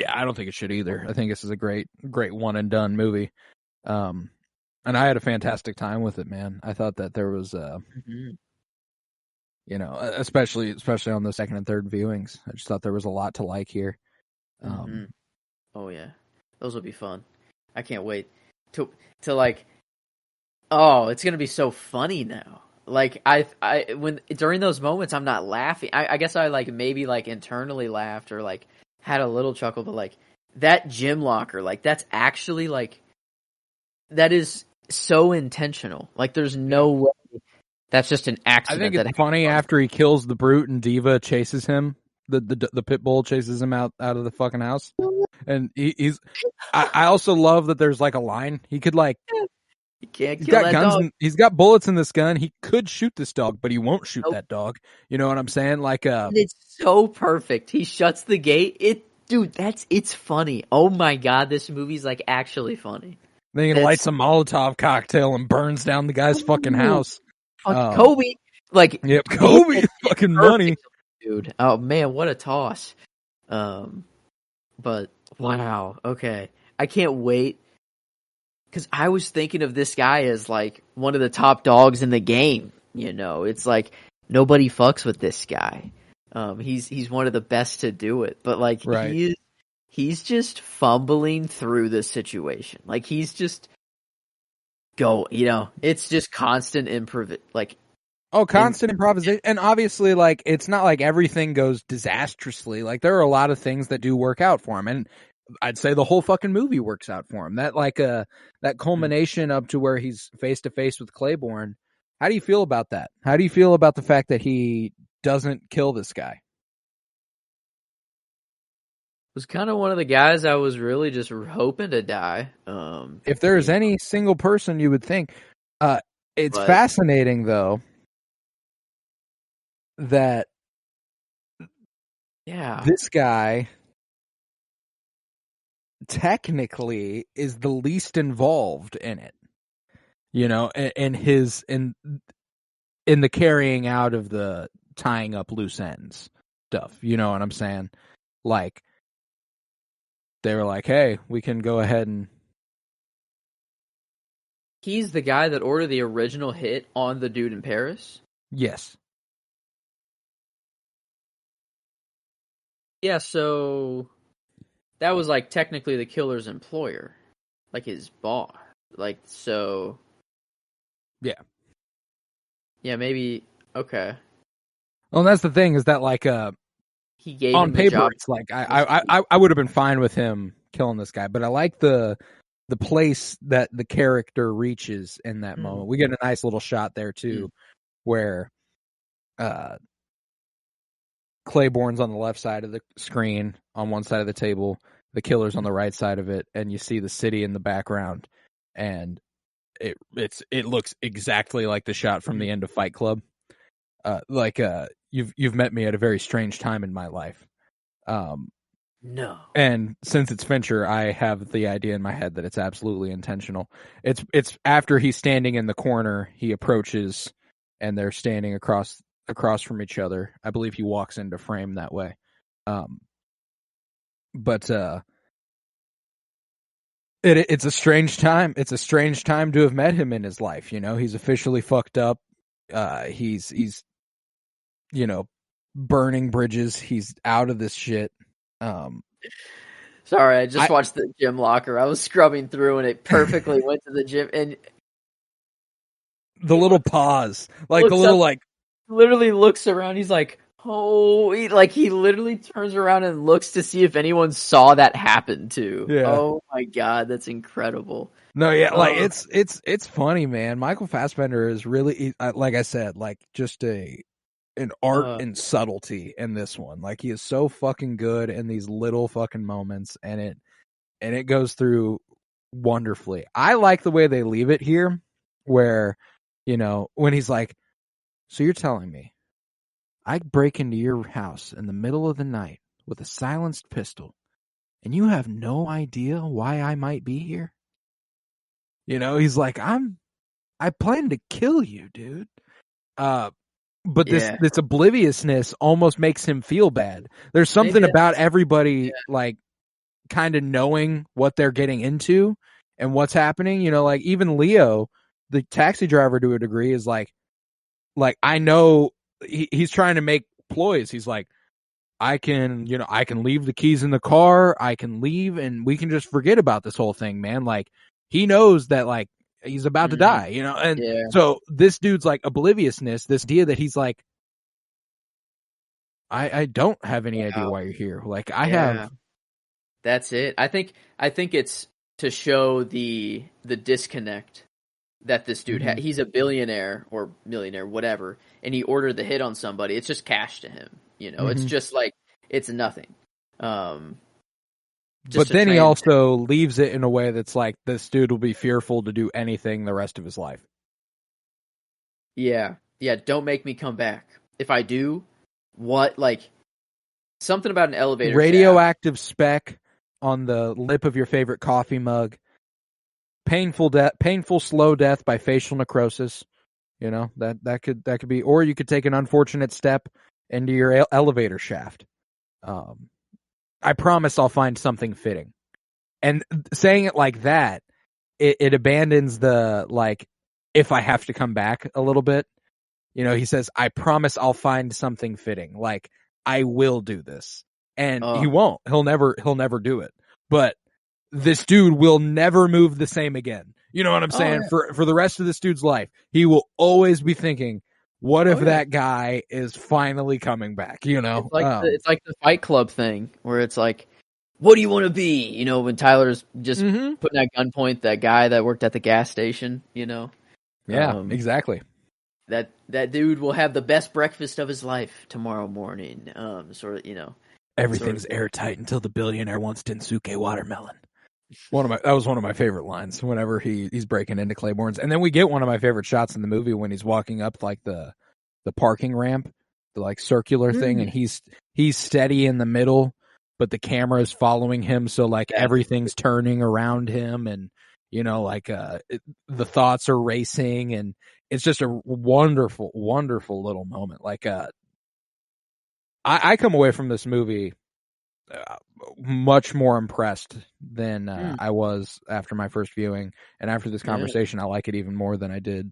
I don't think it should either. I think this is a great one and done movie. And I had a fantastic time with it, man. I thought that there was, especially on the second and third viewings, I just thought there was a lot to like here. Oh yeah, those will be fun. I can't wait to like. Oh, it's gonna be so funny now. Like when during those moments, I'm not laughing. I guess I maybe internally laughed or had a little chuckle, but that gym locker, that's actually that is so intentional. There's no way that's just an accident. I think it's funny after he kills the brute and Diva chases him. The pit bull chases him out of the fucking house, and he's. I also love that there's a line he could He can't he's kill got that guns. dog. He's got bullets in this gun. He could shoot this dog, but he won't shoot that dog. You know what I'm saying? It's so perfect. He shuts the gate. It's funny. Oh my god, this movie's actually funny. Then he lights a Molotov cocktail and burns down the guy's fucking house. Kobe, Kobe, fucking money, dude. Oh man, what a toss. But wow, okay, I can't wait. Because I was thinking of this guy as one of the top dogs in the game. It's nobody fucks with this guy. He's one of the best to do it. But right. he's just fumbling through the situation. He's just it's just constant constant improvisation. And obviously it's not like everything goes disastrously. There are a lot of things that do work out for him, and I'd say the whole fucking movie works out for him. That that culmination up to where he's face to face with Claiborne. How do you feel about that? How do you feel about the fact that he doesn't kill this guy? Was kind of one of the guys I was really just hoping to die. If there's any single person you would think, it's fascinating though that this guy technically is the least involved in it. You know, in the carrying out of the tying up loose ends stuff. You know what I'm saying? Like, they were like, hey, we can go ahead and... He's the guy that ordered the original hit on the dude in Paris? Yes. Yeah, so that was like technically the killer's employer. Like his boss. Like, so... Yeah. Yeah, maybe... Okay. Well, and that's the thing, is that, like, he gave on him the paper, job. it's like, I would have been fine with him killing this guy, but I like the place that the character reaches in that moment. We get a nice little shot there, too, where Claiborne's on the left side of the screen, on one side of the table, the killer's on the right side of it, and you see the city in the background, and it looks exactly like the shot from the end of Fight Club. You've met me at a very strange time in my life. No. And since it's Fincher, I have the idea in my head that it's absolutely intentional. It's after he's standing in the corner, he approaches, and they're standing across from each other. I believe he walks into frame that way. It's a strange time. It's a strange time to have met him in his life. You know, he's officially fucked up. He's you know, burning bridges. He's out of this shit. Sorry, I just watched the gym locker. I was scrubbing through, and it perfectly went to the gym. And the little pause, like the little, like, literally looks around. He's like, oh, he literally turns around and looks to see if anyone saw that happen too. Yeah. Oh my god, that's incredible. No, yeah, like it's funny, man. Michael Fassbender is really, like I said, like just an art and subtlety in this one. Like, he is so fucking good in these little fucking moments, and it goes through wonderfully. I like the way they leave it here, where, you know, when he's like, so you're telling me I break into your house in the middle of the night with a silenced pistol, and you have no idea why I might be here? You know, he's like, I plan to kill you, dude. But this obliviousness almost makes him feel bad. There's something about everybody, like, kind of knowing what they're getting into and what's happening. You know, like, even Leo, the taxi driver, to a degree, is like I know he's trying to make ploys. He's like, I can leave the keys in the car. I can leave, and we can just forget about this whole thing, man. Like, he knows that, like, he's about to die, you know? And so this dude's, like, obliviousness, this idea that he's like, I don't have any idea why you're here. Like, I have. That's it. I think it's to show the disconnect that this dude had. He's a billionaire or millionaire, whatever, and he ordered the hit on somebody. It's just cash to him, you know? It's just like, it's nothing. But then he also leaves it in a way that's like, this dude will be fearful to do anything the rest of his life. Yeah. Yeah, don't make me come back. If I do, what? Like, something about an elevator radioactive speck on the lip of your favorite coffee mug. Painful slow death by facial necrosis. You know, that could be, or you could take an unfortunate step into your elevator shaft. I promise I'll find something fitting. And saying it like that, it abandons the, like, if I have to come back a little bit. You know, he says, I promise I'll find something fitting. Like, I will do this. And he won't. He'll never do it. But this dude will never move the same again. You know what I'm saying? For the rest of this dude's life, he will always be thinking, what if that guy is finally coming back? You know, it's like the Fight Club thing, where it's like, what do you want to be? You know, when Tyler's just putting at gunpoint that guy that worked at the gas station. You know, exactly. That dude will have the best breakfast of his life tomorrow morning. Sort of, you know, everything's airtight until the billionaire wants Daisuke watermelon. That was one of my favorite lines whenever he's breaking into Claiborne's. And then we get one of my favorite shots in the movie when he's walking up, like, the parking ramp, the, like, circular thing, and he's steady in the middle but the camera is following him, so like everything's turning around him, and the thoughts are racing, and it's just a wonderful, wonderful little moment. Like I come away from this movie much more impressed than I was after my first viewing, and after this conversation, I like it even more than I did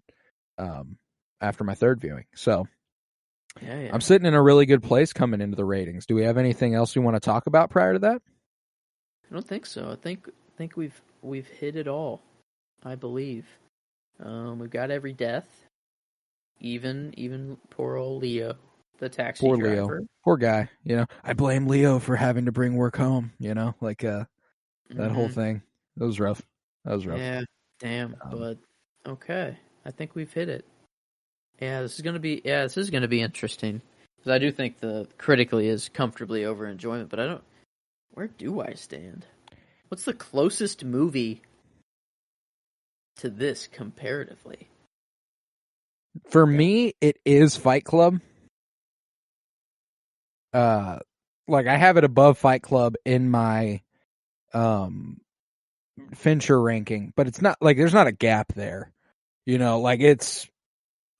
after my third viewing. So I'm sitting in a really good place coming into the ratings. Do we have anything else we want to talk about prior to that? I don't think so. I think we've hit it all, I believe. We've got every death, even poor old Leo, the taxi driver. Leo. Poor guy. I blame Leo for having to bring work home. That whole thing. That was rough. Yeah, damn. But okay, I think we've hit it. Yeah, this is gonna be interesting, because I do think the critically is comfortably over enjoyment, but I don't. Where do I stand? What's the closest movie to this comparatively? For me, it is Fight Club. I have it above Fight Club in my Fincher ranking, but it's not like there's not a gap there. It's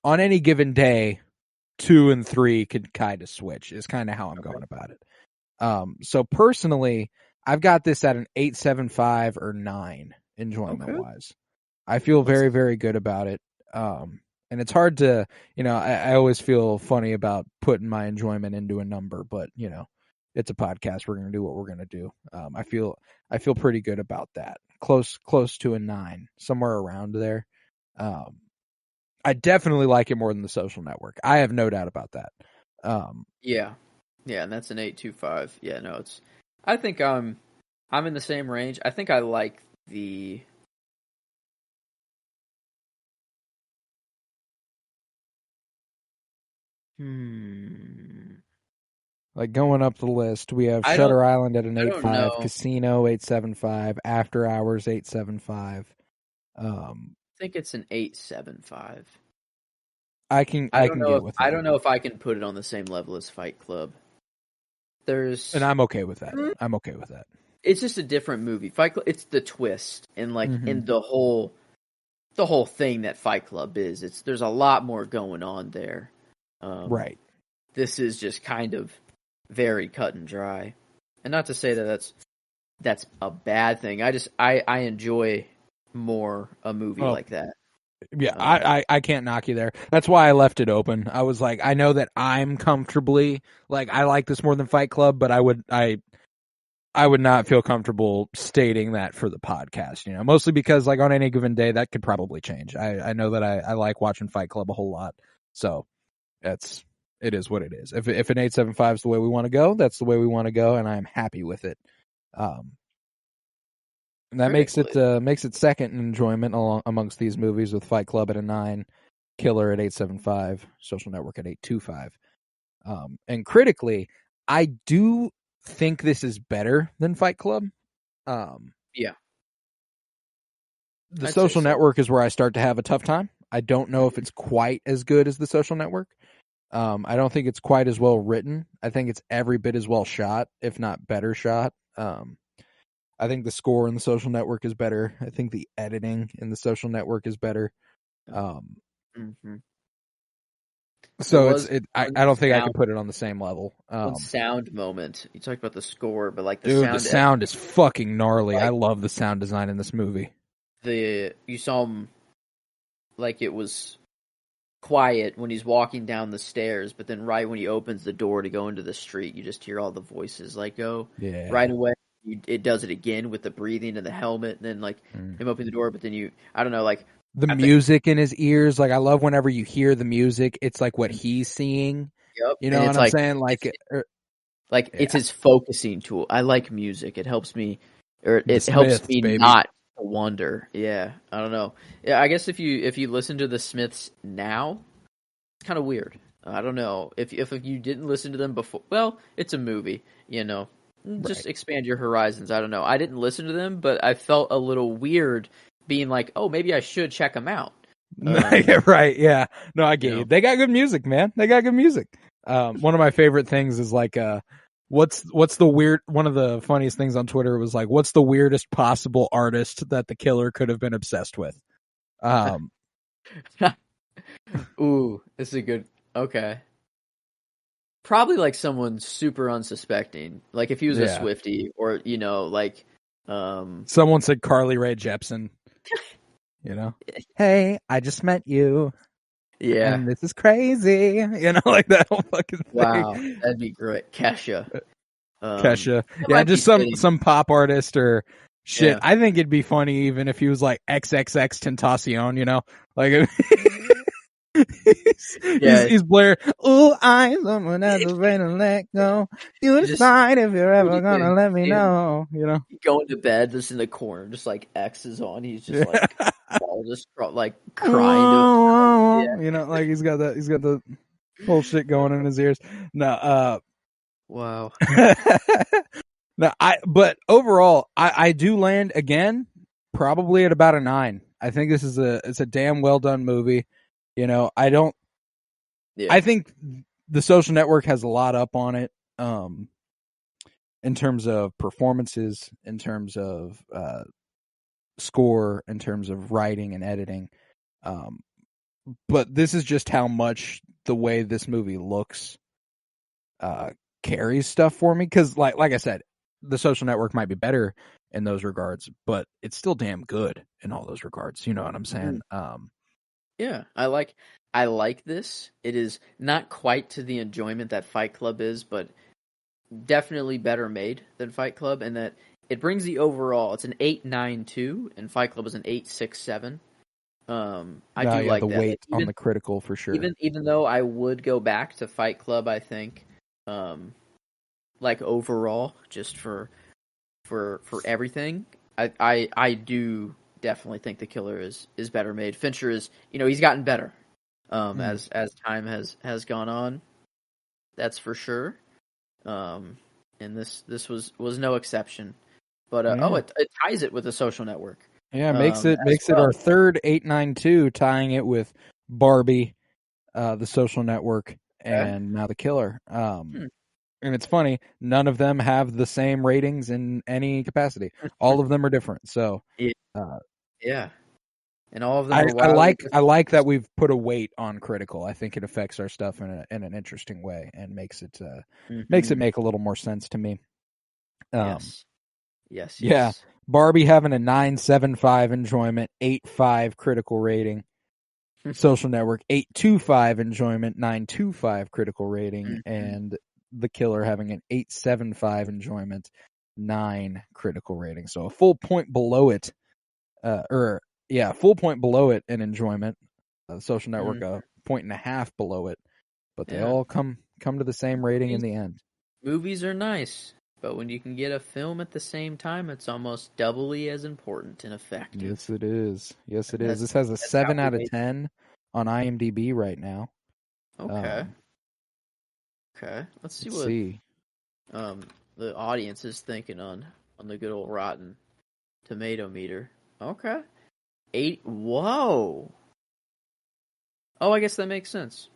on any given day, 2 and 3 could kind of switch, is kind of how I'm going about it. So personally, I've got this at an 8.75 or 9 enjoyment wise. I feel very, very good about it. And it's hard to, I always feel funny about putting my enjoyment into a number, but it's a podcast. We're going to do what we're going to do. I feel pretty good about that. Close to a 9, somewhere around there. I definitely like it more than The Social Network. I have no doubt about that. Yeah, and that's an 8.25. Yeah, no, I think I'm in the same range. I think I like the. Like going up the list, we have Shutter Island at an 8.5, Casino 8.75, After Hours 8.75. I think it's an 8.75. I can get with that. I don't know if I can put it on the same level as Fight Club. And I'm okay with that. I'm okay with that. It's just a different movie. Fight Club. It's the twist and in the whole thing that Fight Club is. There's a lot more going on there. Right. This is just kind of very cut and dry, and not to say that that's a bad thing. I enjoy more a movie like that. Yeah, I can't knock you there. That's why I left it open. I was like, I know that I'm comfortably I like this more than Fight Club, but I would not feel comfortable stating that for the podcast. Mostly because on any given day that could probably change. I know that I like watching Fight Club a whole lot, so it is what it is. If an 8.75 is the way we want to go, that's the way we want to go, and I'm happy with it. And that makes it second in enjoyment amongst these movies, with Fight Club at a 9, Killer at 8.75, Social Network at 8.25. And critically, I do think this is better than Fight Club. Yeah. The Social Network is where I start to have a tough time. I don't know if it's quite as good as The Social Network. I don't think it's quite as well written. I think it's every bit as well shot, if not better shot. I think the score in The Social Network is better. I think the editing in The Social Network is better. So I don't think I can put it on the same level. One sound moment. You talked about the score, but the sound is fucking gnarly. I love the sound design in this movie. You saw him it was quiet when he's walking down the stairs, but then right when he opens the door to go into the street, you just hear all the voices go. Yeah. Right away. It does it again with the breathing and the helmet, and then him opening the door, but then I don't know, the music in his ears. I love whenever you hear the music, it's what he's seeing. Yep. You know what I'm saying? It's his focusing tool. I like music. It helps me, helps me baby. Not to wonder. Yeah. I don't know. Yeah. I guess if you listen to the Smiths now, it's kind of weird. I don't know if you didn't listen to them before. Well, it's a movie, Just expand your horizons. I don't know. I didn't listen to them, but I felt a little weird being oh, maybe I should check them out. Right, yeah. No, I get you. They got good music, man. They got good music. One of my favorite things is What's the weird? One of the funniest things on Twitter was like, what's the weirdest possible artist that the killer could have been obsessed with? Ooh, this is a good. Okay. Probably like someone super unsuspecting. Like if he was a Swiftie or, like. Someone said Carly Rae Jepsen. Hey, I just met you. Yeah. And this is crazy. Like that whole fucking thing. Wow. That'd be great. Kesha. Yeah, just some pop artist or shit. Yeah. I think it'd be funny even if he was like XXX Tentacion, like he's Blair. Ooh, someone has a way to let go. You decide if you're ever gonna let me know. Going to bed, just in the corner, just like X is on. He's just like all just like crying. Like he's got the whole shit going in his ears. No, wow. No, but overall, I do land again, probably at about a 9. I think this is it's a damn well done movie. I think The Social Network has a lot up on it, in terms of performances, in terms of score, in terms of writing and editing. But this is just how much the way this movie looks carries stuff for me. Because, like I said, The Social Network might be better in those regards, but it's still damn good in all those regards. You know what I'm saying? Yeah, I like this. It is not quite to the enjoyment that Fight Club is, but definitely better made than Fight Club, and that it brings the overall. It's an 8.92, and Fight Club is an 8.67. I do like the that. weight on the critical for sure. Even though I would go back to Fight Club, I think, like overall, just for everything, I do definitely think The Killer is better made. Fincher is, he's gotten better as time has gone on. That's for sure. And this was no exception. But it ties it with The Social Network. Yeah, makes it our third 892, tying it with Barbie, The Social Network, and now The Killer. And it's funny, none of them have the same ratings in any capacity. All of them are different. So yeah, and all of them. I like that we've put a weight on critical. I think it affects our stuff in an interesting way and makes it make a little more sense to me. Yes. Yeah, Barbie having a 9.75 enjoyment, 8.5 critical rating. Social Network 8.25 enjoyment, 9.25 critical rating, and The Killer having an 8.75 enjoyment, 9 critical rating. So a full point below it. Full point below it in enjoyment. Social Network a 1.5 below it, but they all come to the same rating in the end. Movies are nice, but when you can get a film at the same time, it's almost doubly as important and effective. Yes, it is. This has a 7 out of 10 on IMDb right now. Okay. Let's see what the audience is thinking on the good old Rotten Tomato meter. Okay. 8. Whoa. Oh, I guess that makes sense.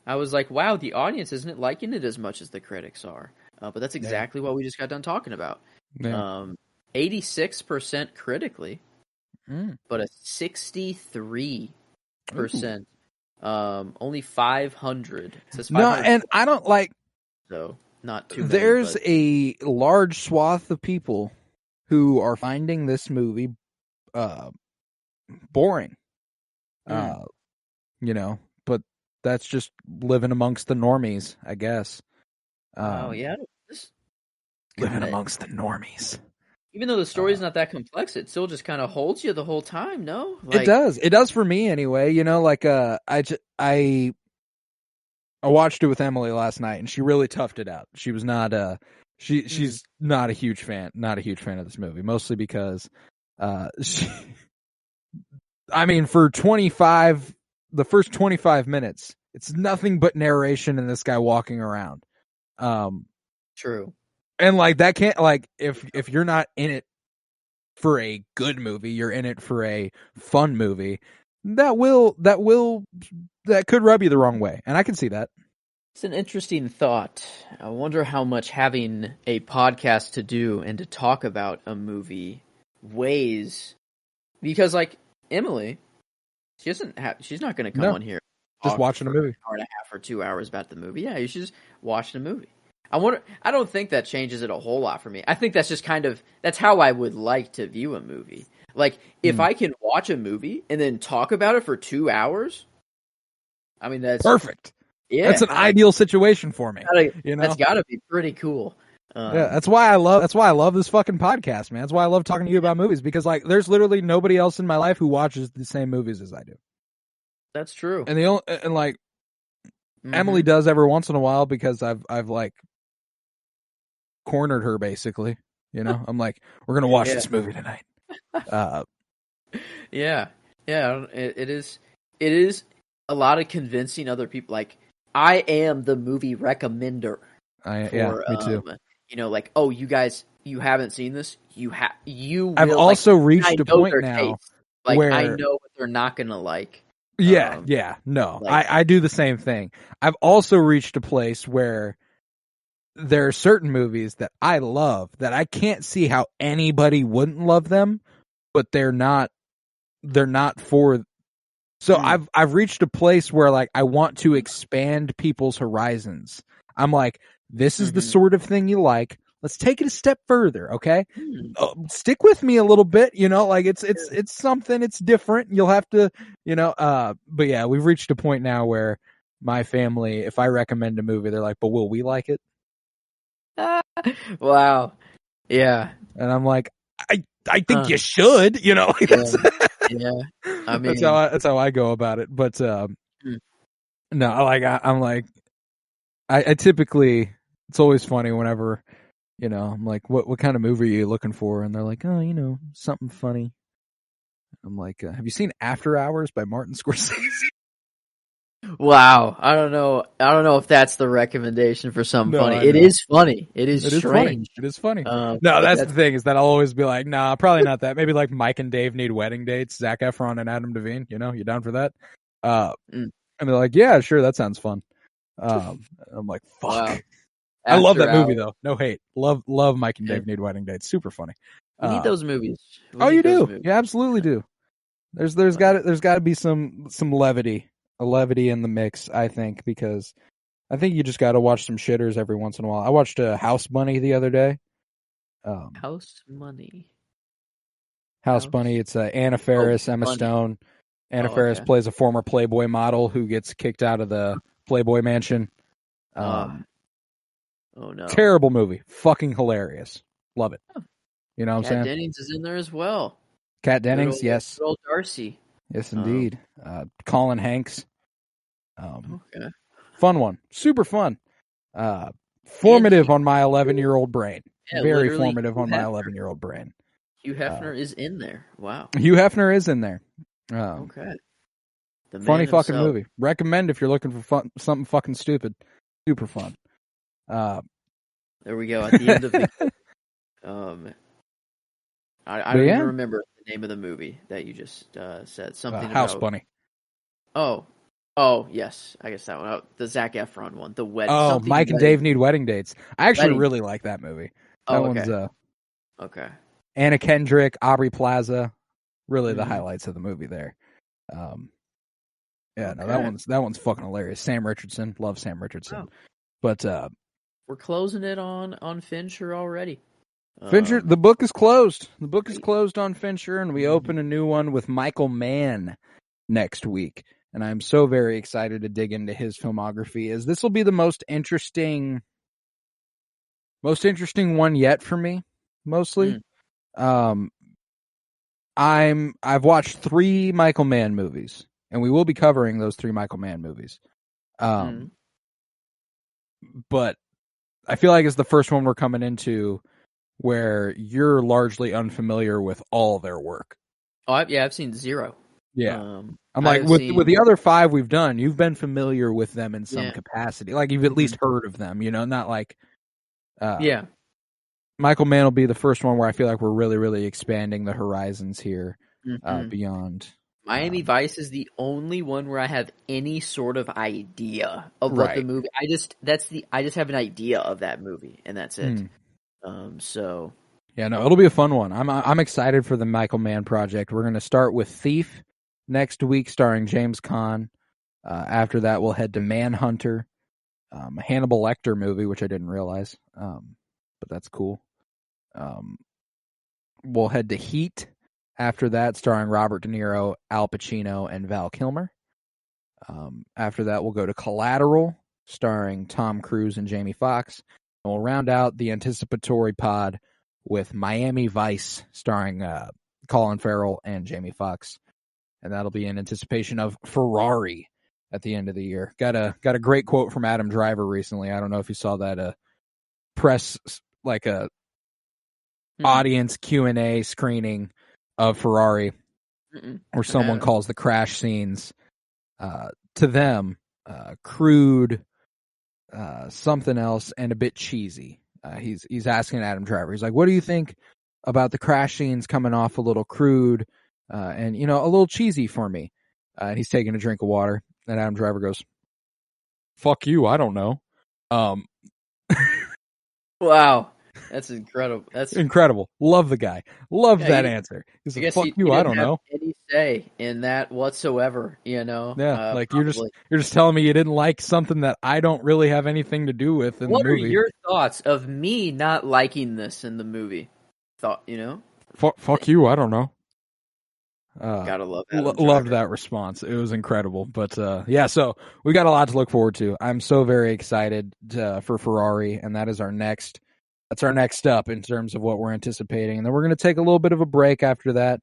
I was like, wow, the audience isn't liking it as much as the critics are. But that's exactly what we just got done talking about. Yeah. 86% critically, but a 63%. Only 500. It says 500. No, and I don't like. So not too many. There's a large swath of people who are finding this movie boring. But that's just living amongst the normies, I guess. Living amongst the normies. Even though the story's not that complex, it still just kind of holds you the whole time, no? It does for me anyway. I watched it with Emily last night, and she really toughed it out. She was not she's not a huge fan of this movie, mostly because for the first 25 minutes, it's nothing but narration and this guy walking around. True. And that can't, if you're not in it for a good movie, you're in it for a fun movie, that could rub you the wrong way. And I can see that. It's an interesting thought. I wonder how much having a podcast to do and to talk about a movie weighs, because like Emily, she's not going to come on here just watching a movie, an hour and a half or 2 hours about the movie. Yeah, you should just watch the movie. I don't think that changes it a whole lot for me. I think that's just that's how I would like to view a movie. Like if I can watch a movie and then talk about it for 2 hours, I mean that's perfect. Yeah, that's an ideal situation for me. That's got to be pretty cool. Yeah, that's why I love this fucking podcast, man. That's why I love talking to you about movies, because like there's literally nobody else in my life who watches the same movies as I do. That's true. And Emily does every once in a while, because I've like cornered her basically. You know, I'm like, we're gonna watch this movie tonight. Yeah. It is a lot of convincing other people. Like I am the movie recommender. Me too. You know, like, oh, you guys, you haven't seen this. I've also reached a point now where I know what they're not gonna like. No, I do the same thing. I've also reached a place where there are certain movies that I love that I can't see how anybody wouldn't love them, but they're not for. So I've reached a place where like I want to expand people's horizons. I'm like, this is the sort of thing you like. Let's take it a step further, okay? Stick with me a little bit, you know, like it's something, it's different. You'll have to, you know, but yeah, we've reached a point now where my family, if I recommend a movie, they're like, but will we like it? Wow. Yeah. And I'm like, I think you should, you know. Like yeah. I mean, that's how I go about it. But no, like I'm like, I typically, it's always funny whenever, you know, I'm like, what kind of movie are you looking for? And they're like, oh, you know, something funny. I'm like, have you seen After Hours by Martin Scorsese? Wow, I don't know if that's the recommendation for something funny. It is funny. It is strange. Funny. It is funny. No, that's the thing, is that I'll always be like, nah, probably not that. Maybe like Mike and Dave Need Wedding Dates, Zac Efron and Adam Devine. You know, you down for that? And they're like, yeah, sure, that sounds fun. I'm like, fuck. Wow. I love that movie though. No hate. Love Mike and Dave Need Wedding Dates. Super funny. We need those movies. You do. You absolutely do. There's got to be some levity. A levity in the mix, I think, because I think you just got to watch some shitters every once in a while. I watched House Bunny the other day. House Bunny. It's Anna Faris, Emma Stone. Anna Faris plays a former Playboy model who gets kicked out of the Playboy mansion. Oh no! Terrible movie. Fucking hilarious. Love it. You know what I'm saying? Kat Dennings is in there as well. Kat Dennings, yes. Good old Darcy. Yes, indeed. Colin Hanks. Okay. Fun one. Super fun. Formative on my 11-year-old brain. Yeah, very formative on my 11-year-old brain. Hugh Hefner is in there. Wow. Hugh Hefner is in there. Okay. Funny fucking movie. Recommend if you're looking for something fucking stupid. Super fun. There we go. At the end of the... I don't even remember the name of the movie that you just said. Something House about... Bunny. Oh, yes. I guess that one. The Zac Efron one. The wedding. Oh, Mike and Dave Need Wedding Dates. I actually really like that movie. That one's okay. Anna Kendrick, 𝗙𝗶 Plaza. Really the highlights of the movie there. That one's fucking hilarious. Sam Richardson. Love Sam Richardson. Oh. But we're closing it on Fincher already. Fincher, the book is closed. The book is closed on Fincher, and we open a new one with Michael Mann next week. And I'm so very excited to dig into his filmography, as this will be the most interesting one yet for me, mostly. I've watched 3 Michael Mann movies, and we will be covering those 3 Michael Mann movies. But I feel like it's the first one we're coming into where you're largely unfamiliar with all their work. I've seen 0. Yeah. I'm like, with the other 5 we've done, you've been familiar with them in some capacity. Like, you've at least heard of them, you know, not like... Michael Mann will be the first one where I feel like we're really, really expanding the horizons here beyond Miami Vice is the only one where I have any sort of idea of what the movie. I just have an idea of that movie, and that's it. So yeah, no, it'll be a fun one. I'm excited for the Michael Mann project. We're going to start with Thief next week, starring James Caan. After that, we'll head to Manhunter, a Hannibal Lecter movie, which I didn't realize, but that's cool. We'll head to Heat. After that, starring Robert De Niro, Al Pacino, and Val Kilmer. After that, we'll go to Collateral, starring Tom Cruise and Jamie Foxx. And we'll round out the anticipatory pod with Miami Vice, starring Colin Farrell and Jamie Foxx. And that'll be in anticipation of Ferrari at the end of the year. Got a great quote from Adam Driver recently. I don't know if you saw that press, like a audience Q&A screening of Ferrari, where someone calls the crash scenes to them crude, something else, and a bit cheesy. He's asking Adam Driver. He's like, "What do you think about the crash scenes coming off a little crude and a little cheesy for me?" And he's taking a drink of water, and Adam Driver goes, "Fuck you, I don't know." Wow. That's incredible. That's incredible. Love the guy. Love that answer. He's like, "Fuck you, I don't know." Any say in that whatsoever, Yeah, like probably. you're just telling me you didn't like something that I don't really have anything to do with in the movie. What are your thoughts of me not liking this in the movie? Fuck you, I don't know. Gotta love that. Loved that response. It was incredible. But yeah, so we got a lot to look forward to. I'm so very excited for Ferrari, and that is our next. That's our next step in terms of what we're anticipating. And then we're going to take a little bit of a break after that,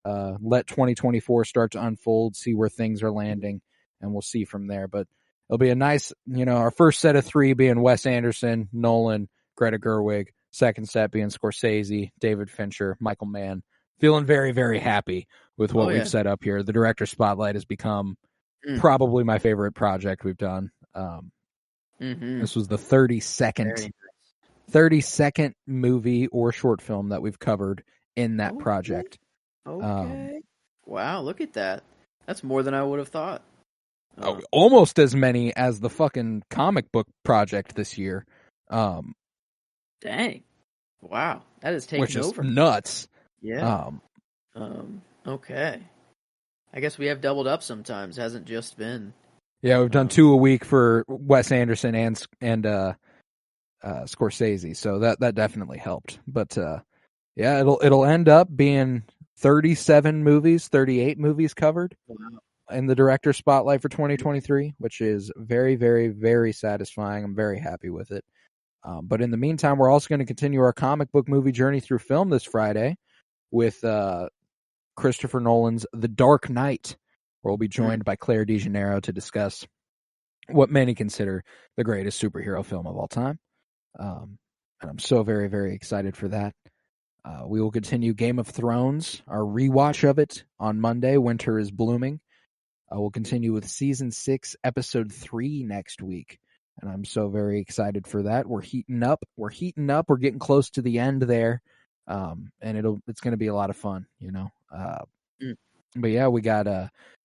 let 2024 start to unfold, see where things are landing, and we'll see from there. But it'll be a nice, our first set of 3 being Wes Anderson, Nolan, Greta Gerwig, second set being Scorsese, David Fincher, Michael Mann. Feeling very, very happy with what we've set up here. The Director Spotlight has become probably my favorite project we've done. This was the 32nd movie or short film that we've covered in that project. Okay. Wow, look at that. That's more than I would have thought. Almost as many as the fucking comic book project this year. Dang. Wow. That is taking over. Which is nuts. Yeah. Okay. I guess we have doubled up sometimes. Hasn't just been. Yeah, we've done 2 a week for Wes Anderson and Scorsese, so that definitely helped. But yeah, it'll end up being 38 movies covered in the Director Spotlight for 2023, which is very, very, very satisfying. I'm very happy with it. But in the meantime, we're also going to continue our comic book movie journey through film this Friday with Christopher Nolan's The Dark Knight, where we'll be joined by Claire DeGeneiro to discuss what many consider the greatest superhero film of all time. And I'm so very, very excited for that. We will continue Game of Thrones, our rewatch of it on Monday. Winter is Blooming. We'll continue with Season 6, Episode 3 next week. And I'm so very excited for that. We're heating up. We're getting close to the end there. And it's going to be a lot of fun, But yeah, we got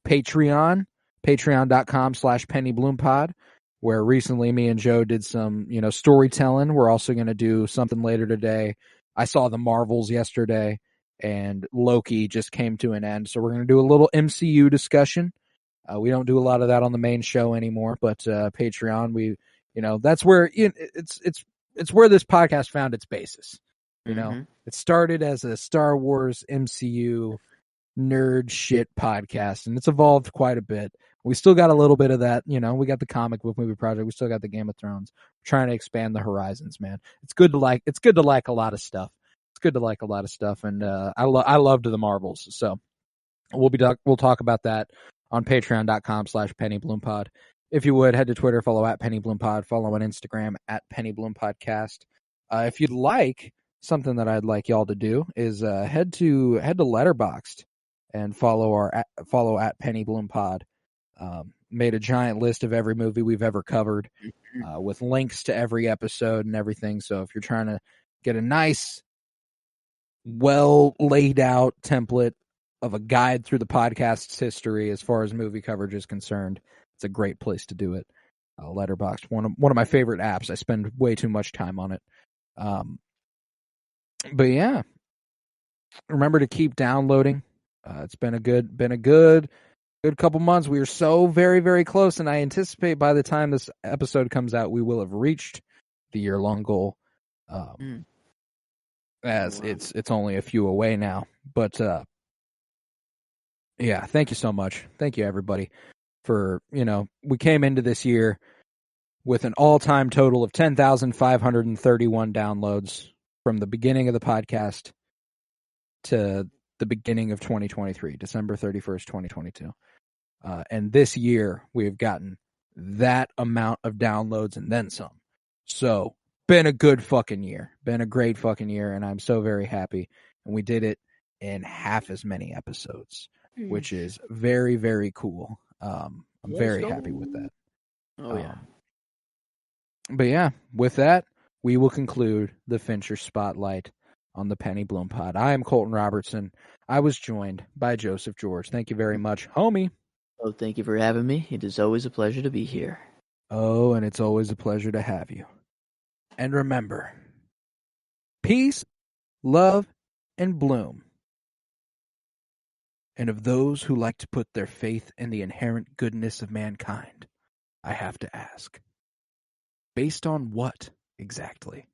Patreon, patreon.com/PennyBloomPod, where recently me and Joe did some, storytelling. We're also going to do something later today. I saw the Marvels yesterday, and Loki just came to an end. So we're going to do a little MCU discussion. We don't do a lot of that on the main show anymore, but Patreon, that's where it's where this podcast found its basis. It started as a Star Wars MCU nerd shit podcast, and it's evolved quite a bit. We still got a little bit of that, we got the comic book movie project. We still got the Game of Thrones. We're trying to expand the horizons, man. It's good to like a lot of stuff. And I loved the Marvels. So we'll talk about that on patreon.com/PennyBloomPod. If you would, head to Twitter, follow at PennyBloomPod, follow on Instagram at PennyBloomPodcast. If you'd like, something that I'd like y'all to do is head to Letterboxd and follow at PennyBloomPod. Made a giant list of every movie we've ever covered, with links to every episode and everything. So if you're trying to get a nice, well laid out template of a guide through the podcast's history as far as movie coverage is concerned, it's a great place to do it. Letterboxd, one of my favorite apps. I spend way too much time on it. But yeah, remember to keep downloading. It's been a good couple months. We are so very, very close, and I anticipate by the time this episode comes out, we will have reached the year-long goal. As it's only a few away now. But yeah, thank you so much. Thank you, everybody, for, we came into this year with an all-time total of 10,531 downloads from the beginning of the podcast to the beginning of 2023, December 31st, 2022. And this year, we have gotten that amount of downloads and then some. So, been a good fucking year. Been a great fucking year, and I'm so very happy. And we did it in half as many episodes, which is very, very cool. I'm very happy with that. Oh, yeah. But yeah, with that, we will conclude the Fincher Spotlight on the 𝗙𝗶𝗰𝗵𝗲𝗍 pod. I am Colton Robertson. I was joined by Joseph George. Thank you very much, homie. Oh, thank you for having me. It is always a pleasure to be here. Oh, and it's always a pleasure to have you. And remember, peace, love, and bloom. And of those who like to put their faith in the inherent goodness of mankind, I have to ask, based on what exactly?